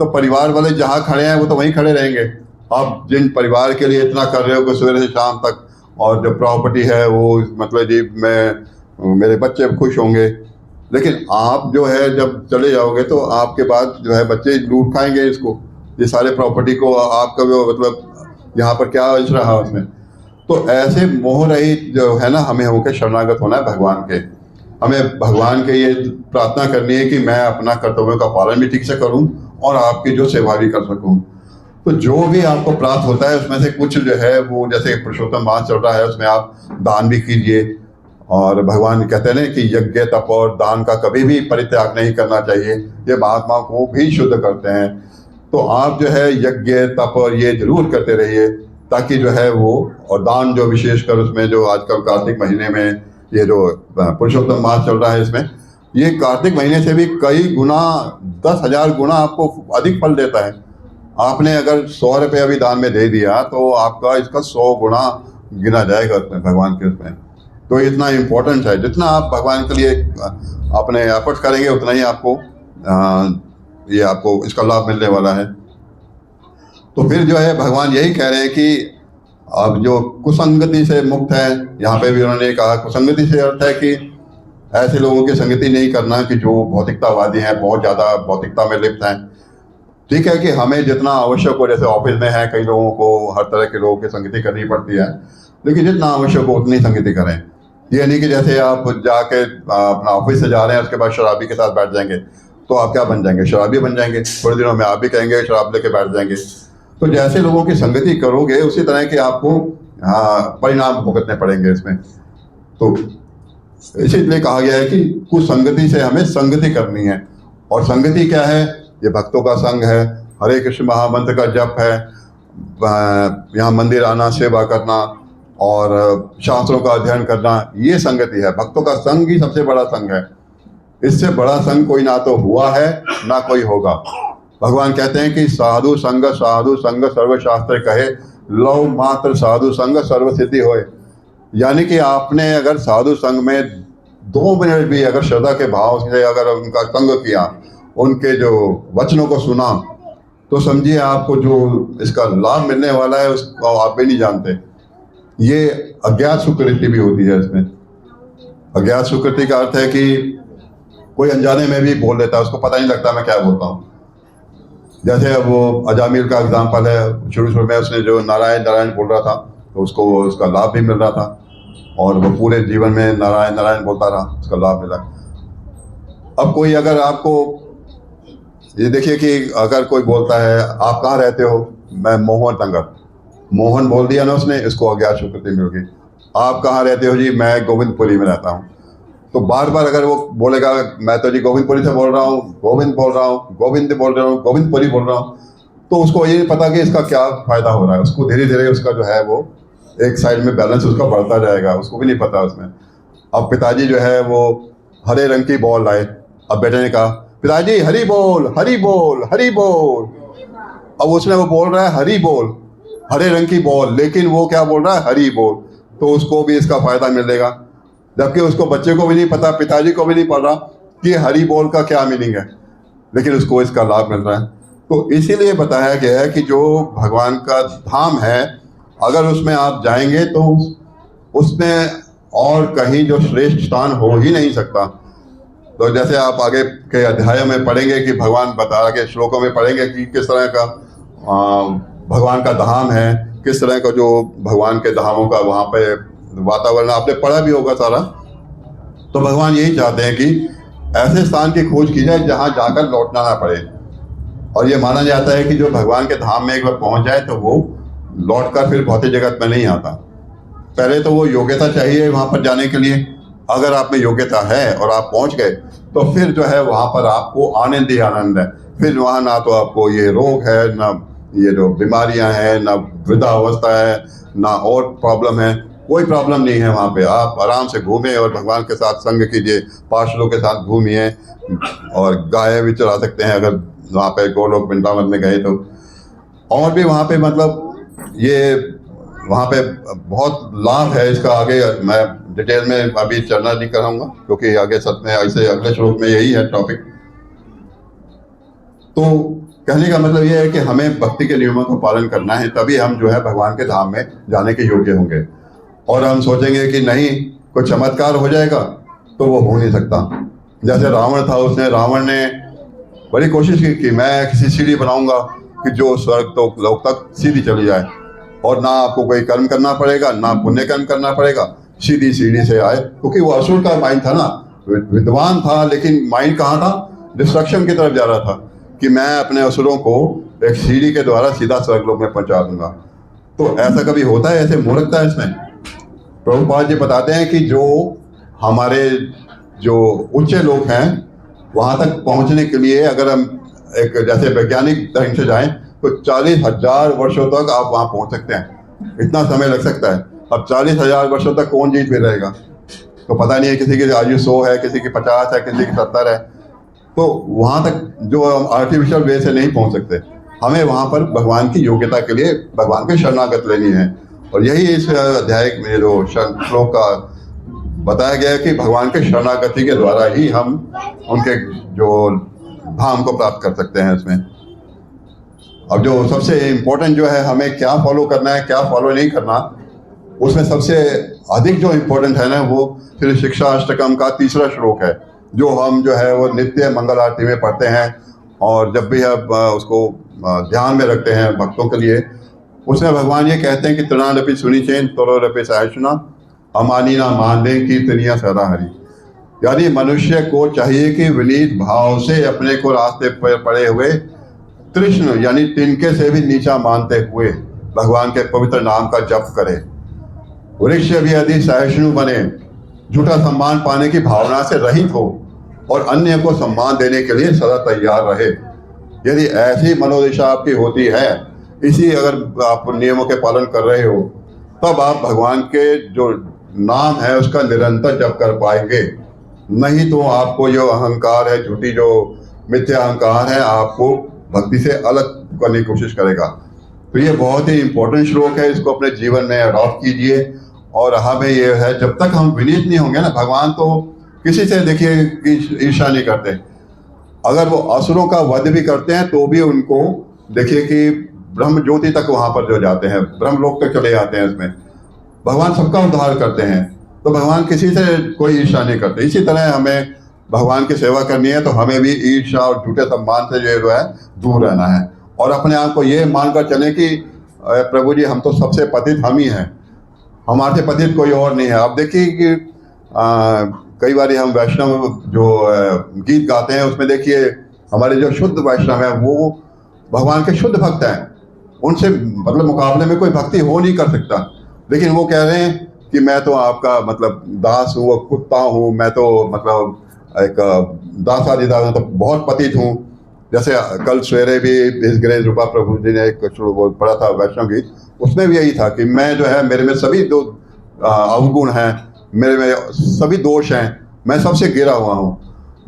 तो परिवार वाले जहाँ खड़े हैं वो तो वहीं खड़े रहेंगे। आप जिन परिवार के लिए इतना कर रहे हो कि सवेरे से शाम तक, और जो प्रॉपर्टी है वो मतलब जी मैं मेरे बच्चे खुश होंगे, लेकिन आप जो है जब चले जाओगे तो आपके बाद जो है बच्चे लूट खाएंगे इसको, ये सारे प्रॉपर्टी को। आपका जो मतलब यहाँ पर क्या बच रहा उसमें। तो ऐसे मोह रहित जो है ना, हमें होकर शरणागत होना है भगवान के। हमें भगवान के ये प्रार्थना करनी है कि मैं अपना कर्तव्यों का पालन भी ठीक से करूं और आपकी जो सेवा भी कर सकूं। तो जो भी आपको प्राप्त होता है उसमें से कुछ जो है वो, जैसे पुरुषोत्तम मास चल रहा है, उसमें आप दान भी कीजिए। और भगवान कहते हैं ना कि यज्ञ तप और दान का कभी भी परित्याग नहीं करना चाहिए, ये महात्मा को भी शुद्ध करते हैं। तो आप जो है यज्ञ तप और ये जरूर करते रहिए, ताकि जो है वो, और दान जो विशेषकर उसमें जो आजकल कार्तिक महीने में ये जो पुरुषोत्तम मास चल रहा है, इसमें ये कार्तिक महीने से भी कई गुना 10,000 गुना आपको अधिक फल देता है। आपने अगर 100 रुपये अभी दान में दे दिया तो आपका इसका 100 गुना गिना जाएगा उसमें, भगवान के उसमें। तो इतना इम्पोर्टेंट है, जितना आप भगवान के लिए अपने एफर्ट करेंगे उतना ही आपको ये आपको इसका लाभ मिलने वाला है। तो फिर जो है भगवान यही कह रहे हैं कि अब जो कुसंगति से मुक्त है, यहाँ पे भी उन्होंने कहा कुसंगति से अर्थ है कि ऐसे लोगों की संगति नहीं करना कि जो भौतिकतावादी हैं, बहुत ज़्यादा भौतिकता में लिप्त हैं। ठीक है कि हमें जितना आवश्यक हो, जैसे ऑफिस में है कई लोगों को हर तरह के लोगों की संगति करनी पड़ती है, लेकिन जितना आवश्यक हो उतनी संगति करें। ये नहीं कि जैसे आप जाके अपना ऑफिस से जा रहे हैं उसके बाद शराबी के साथ बैठ जाएंगे, तो आप क्या बन जाएंगे? शराबी बन जाएंगे। थोड़े दिनों में आप भी कहेंगे शराब लेके बैठ जाएंगे। तो जैसे लोगों की संगति करोगे उसी तरह के आपको परिणाम भुगतने पड़ेंगे इसमें। तो इसीलिए कहा गया है कि कुसंगति से हमें संगति करनी है। और संगति क्या है? ये भक्तों का संग है, हरे कृष्ण महामंत्र का जप है, यहाँ मंदिर आना, सेवा करना और शास्त्रों का अध्ययन करना, ये संगति है। भक्तों का संग ही सबसे बड़ा संग है। इससे बड़ा संग कोई ना तो हुआ है ना कोई होगा। भगवान कहते हैं कि साधु संग सर्वशास्त्र कहे, लव मात्र साधु संग सर्व सिद्धि होए। यानी कि आपने अगर साधु संग में 2 मिनट भी अगर श्रद्धा के भाव से अगर उनका संग किया, उनके जो वचनों को सुना, तो समझिए आपको जो इसका लाभ मिलने वाला है उसको आप भी नहीं जानते। ये अज्ञात सुकृति भी होती है इसमें। अज्ञात सुकृति का अर्थ है कि कोई अनजाने में भी बोल देता है, उसको पता नहीं लगता मैं क्या बोलता हूँ। जैसे अब वो अजामिल का एग्जाम्पल है, शुरू में उसने जो नारायण नारायण बोल रहा था तो उसको उसका लाभ भी मिल रहा था, और वो पूरे जीवन में नारायण नारायण बोलता रहा, उसका लाभ मिला। अब कोई अगर आपको ये देखिए कि अगर कोई बोलता है आप कहाँ रहते हो, मैं मोहन नगर, मोहन बोल दिया ना उसने, इसको अज्ञात सुकृति मिल गई। आप कहाँ रहते हो जी, मैं गोविंदपुरी में रहता हूँ। तो बार बार अगर वो बोलेगा मैं तो जी गोविंदपुरी से बोल रहा हूँ, गोविंद बोल रहा हूँ, गोविंद बोल रहा हूँ, गोविंदपुरी बोल रहा हूँ, तो उसको ये नहीं पता कि इसका क्या फायदा हो रहा है। उसको धीरे धीरे उसका जो है वो एक साइड में बैलेंस उसका बढ़ता जाएगा, उसको भी नहीं पता उसमें। अब पिताजी जो है वो हरे रंग की बॉल लाए, अब बेटे ने कहा पिताजी हरी बोल हरी बोल हरी बोल। अब उसने वो बोल रहा है हरी बोल, हरे रंग की बॉल, लेकिन वो क्या बोल रहा है हरी बोल, तो उसको भी इसका फायदा मिलेगा। जबकि उसको बच्चे को भी नहीं पता, पिताजी को भी नहीं पता कि हरी बोल का क्या मीनिंग है, लेकिन उसको इसका लाभ मिल रहा है। तो इसीलिए बताया गया है कि जो भगवान का धाम है, अगर उसमें आप जाएंगे तो उसमें और कहीं जो श्रेष्ठ स्थान हो ही नहीं सकता। तो जैसे आप आगे के अध्याय में पढ़ेंगे कि भगवान बता के श्लोकों में पढ़ेंगे कि किस तरह का भगवान का धाम है, किस तरह का जो भगवान के धामों का वहाँ पे वातावरण आपने पढ़ा भी होगा सारा। तो भगवान यही चाहते हैं कि ऐसे स्थान की खोज की जाए जहाँ जाकर लौटना ना पड़े। और ये माना जाता है कि जो भगवान के धाम में एक बार पहुँच जाए तो वो लौटकर फिर भौतिक जगत में नहीं आता। पहले तो वो योग्यता चाहिए वहाँ पर जाने के लिए। अगर आप में योग्यता है और आप पहुँच गए तो फिर जो है वहाँ पर आपको आनंद ही आनंद है। फिर वहाँ ना तो आपको ये रोग है, ना ये जो बीमारियाँ हैं, ना वृद्धावस्था है, ना और प्रॉब्लम है, कोई प्रॉब्लम नहीं है वहाँ पे। आप आराम से घूमें और भगवान के साथ संग कीजिए, पार्षदों के साथ घूमिए और गाय भी चरा सकते हैं अगर वहाँ पे गोलोक वृंदावन में गए तो। और भी वहाँ पे मतलब ये वहाँ पे बहुत लाभ है इसका। आगे मैं डिटेल में अभी चर्चा नहीं कराऊंगा क्योंकि आगे सच में ऐसे अगले श्लोक में यही है टॉपिक। तो कहने का मतलब ये है कि हमें भक्ति के नियमों का पालन करना है, तभी हम जो है भगवान के धाम में जाने के योग्य होंगे। और हम सोचेंगे कि नहीं कोई चमत्कार हो जाएगा, तो वो हो नहीं सकता। जैसे रावण था, रावण ने बड़ी कोशिश की कि मैं किसी सीढ़ी बनाऊंगा कि जो स्वर्ग तो लोक तक सीधी चली जाए, और ना आपको कोई कर्म करना पड़ेगा, ना पुण्य कर्म करना पड़ेगा, सीधी सीढ़ी से आए। क्योंकि वो असुर का माइंड था ना, विद्वान था लेकिन माइंड कहाँ था, डिस्ट्रक्शन की तरफ जा रहा था कि मैं अपने असुरों को एक सीढ़ी के द्वारा सीधा स्वर्ग लोक में पहुंचा दूंगा। तो ऐसा कभी होता है? ऐसे मूर्खता है इसमें। प्रभुपाद जी बताते हैं कि जो हमारे जो उच्च लोग हैं वहाँ तक पहुँचने के लिए अगर हम एक जैसे वैज्ञानिक ढंग से जाएं तो 40,000 वर्षों तक आप वहाँ पहुँच सकते हैं। इतना समय लग सकता है। अब 40,000 वर्षों तक कौन जीत भी रहेगा? तो पता नहीं है, किसी की आयु 100 है, किसी की 50 है, किसी की 70 है। तो वहाँ तक जो हम आर्टिफिशियल वे से नहीं पहुँच सकते। हमें वहाँ पर भगवान की योग्यता के लिए भगवान की शरणागत लेनी है। और यही इस अध्याय में जो श्लोक का बताया गया है कि भगवान के शरणागति के द्वारा ही हम उनके जो धाम को प्राप्त कर सकते हैं इसमें। अब जो सबसे इम्पोर्टेंट जो है हमें क्या फॉलो करना है, क्या फॉलो नहीं करना, उसमें सबसे अधिक जो इम्पोर्टेंट है ना, वो फिर शिक्षा अष्टकम का 3रा श्लोक है, जो हम जो है वो नित्य मंगल आरती में पढ़ते हैं। और जब भी हम उसको ध्यान में रखते हैं भक्तों के लिए, उसमें भगवान ये कहते हैं कि तृणालपि सुनिचेन तरोरपि सहिष्णुना अमानी ना मान दें कीर्तनिया सदा हरि। यानी मनुष्य को चाहिए कि विनीत भाव से अपने को रास्ते पर पड़े हुए कृष्ण यानी तिनके से भी नीचा मानते हुए भगवान के पवित्र नाम का जप करे। वृक्ष भी यदि सहिष्णु बने, झूठा सम्मान पाने की भावना से रहित हो और अन्य को सम्मान देने के लिए सदा तैयार रहे। यदि ऐसी मनोदशा आपकी होती है, इसी अगर आप नियमों के पालन कर रहे हो, तब आप भगवान के जो नाम है उसका निरंतर जप कर पाएंगे। नहीं तो आपको जो अहंकार है, झूठी जो मिथ्या अहंकार है, आपको भक्ति से अलग करने की कोशिश करेगा। तो ये बहुत ही इम्पोर्टेंट श्लोक है, इसको अपने जीवन में अडॉप्ट कीजिए। और हमें ये है, जब तक हम विनीत नहीं होंगे ना, भगवान तो किसी से देखिए ईर्ष्या नहीं करते। अगर वो असुरों का वध भी करते हैं तो भी उनको देखिए कि ब्रह्म ज्योति तक वहाँ पर जो जाते हैं, ब्रह्म लोक तक चले जाते हैं। इसमें भगवान सबका उद्धार करते हैं, तो भगवान किसी से कोई ईर्ष्या नहीं करते। इसी तरह हमें भगवान की सेवा करनी है तो हमें भी ईर्ष्या और झूठे सम्मान से जो है दूर रहना है, और अपने आप को ये मानकर चलें कि प्रभु जी हम तो सबसे पतित हम ही हैं, हमारे से पतित कोई और नहीं है। आप देखिए कि कई बार हम वैष्णव जो गीत गाते हैं, उसमें देखिए हमारे जो शुद्ध वैष्णव हैं वो भगवान के शुद्ध भक्त हैं, उनसे मतलब मुकाबले में कोई भक्ति हो नहीं कर सकता। लेकिन वो कह रहे हैं कि मैं तो आपका मतलब दास हूँ, कुत्ता हूँ, मैं तो मतलब एक दासादिदास, तो बहुत पतित हूँ। जैसे कल सवेरे भी इस गणेश रूपा प्रभु जी ने एक पढ़ा था वैष्णव गीत, उसमें भी यही था कि मैं जो है, मेरे में सभी दो अवगुण हैं, मेरे में सभी दोष हैं, मैं सबसे गिरा हुआ हूँ।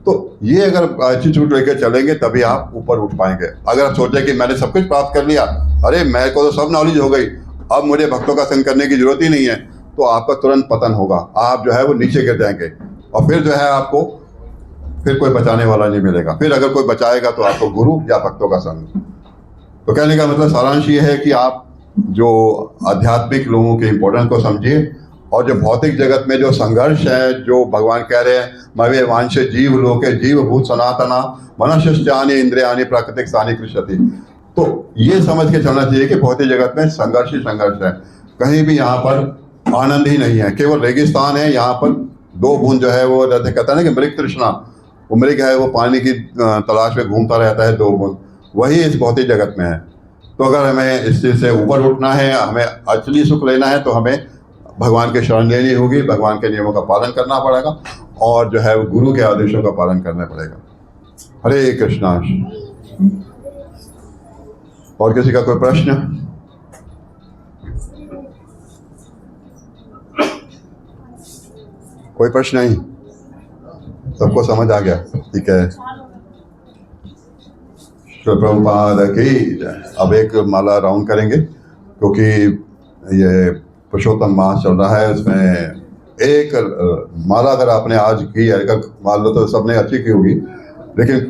तो ये अगर एटीट्यूड लेकर चलेंगे तभी आप ऊपर उठ पाएंगे। अगर आप सोचें कि मैंने सब कुछ प्राप्त कर लिया, अरे मेरे को तो सब नॉलेज हो गई, अब मुझे भक्तों का संग करने की जरूरत ही नहीं है, तो आपका तुरंत पतन होगा। आप जो है वो नीचे गिर जाएंगे और फिर जो है आपको फिर कोई बचाने वाला नहीं मिलेगा। फिर अगर कोई बचाएगा तो आपको गुरु या भक्तों का संग। तो कहने का मतलब सारांश ये है कि आप जो आध्यात्मिक लोगों के इम्पोर्टेंस को समझिए, और जो भौतिक जगत में जो संघर्ष है, जो भगवान कह रहे हैं मवे वांश जीव लोके जीव भूत सनातना मनुष्यानि इंद्रियानि प्राकृतिक स्थानी कृष्यति, तो ये समझ के चलना चाहिए कि भौतिक जगत में संघर्ष ही संघर्ष है। कहीं भी यहाँ पर आनंद ही नहीं है, केवल रेगिस्तान है। यहाँ पर दो बूंद जो है वो जैसे कहता है ना कि मृग तृष्णा, वो मृग है वो पानी की तलाश में घूमता रहता है, दो बूंद, वही इस भौतिक जगत में है। तो अगर हमें इस चीज़ से ऊपर उठना है, हमें असली सुख लेना है, तो हमें भगवान की शरण लेनी होगी, भगवान के नियमों का पालन करना पड़ेगा और जो है वो गुरु के आदेशों का पालन करना पड़ेगा। हरे कृष्णा। और किसी का कोई प्रश्न? कोई प्रश्न नहीं? सबको समझ आ गया? ठीक है। श्री प्रभुपाद की जय। अब एक माला राउंड करेंगे क्योंकि ये पुरुषोत्तम मास चल रहा है, उसमें एक माला अगर आपने आज की है, अगर मान लो तो सबने अच्छी की होगी, लेकिन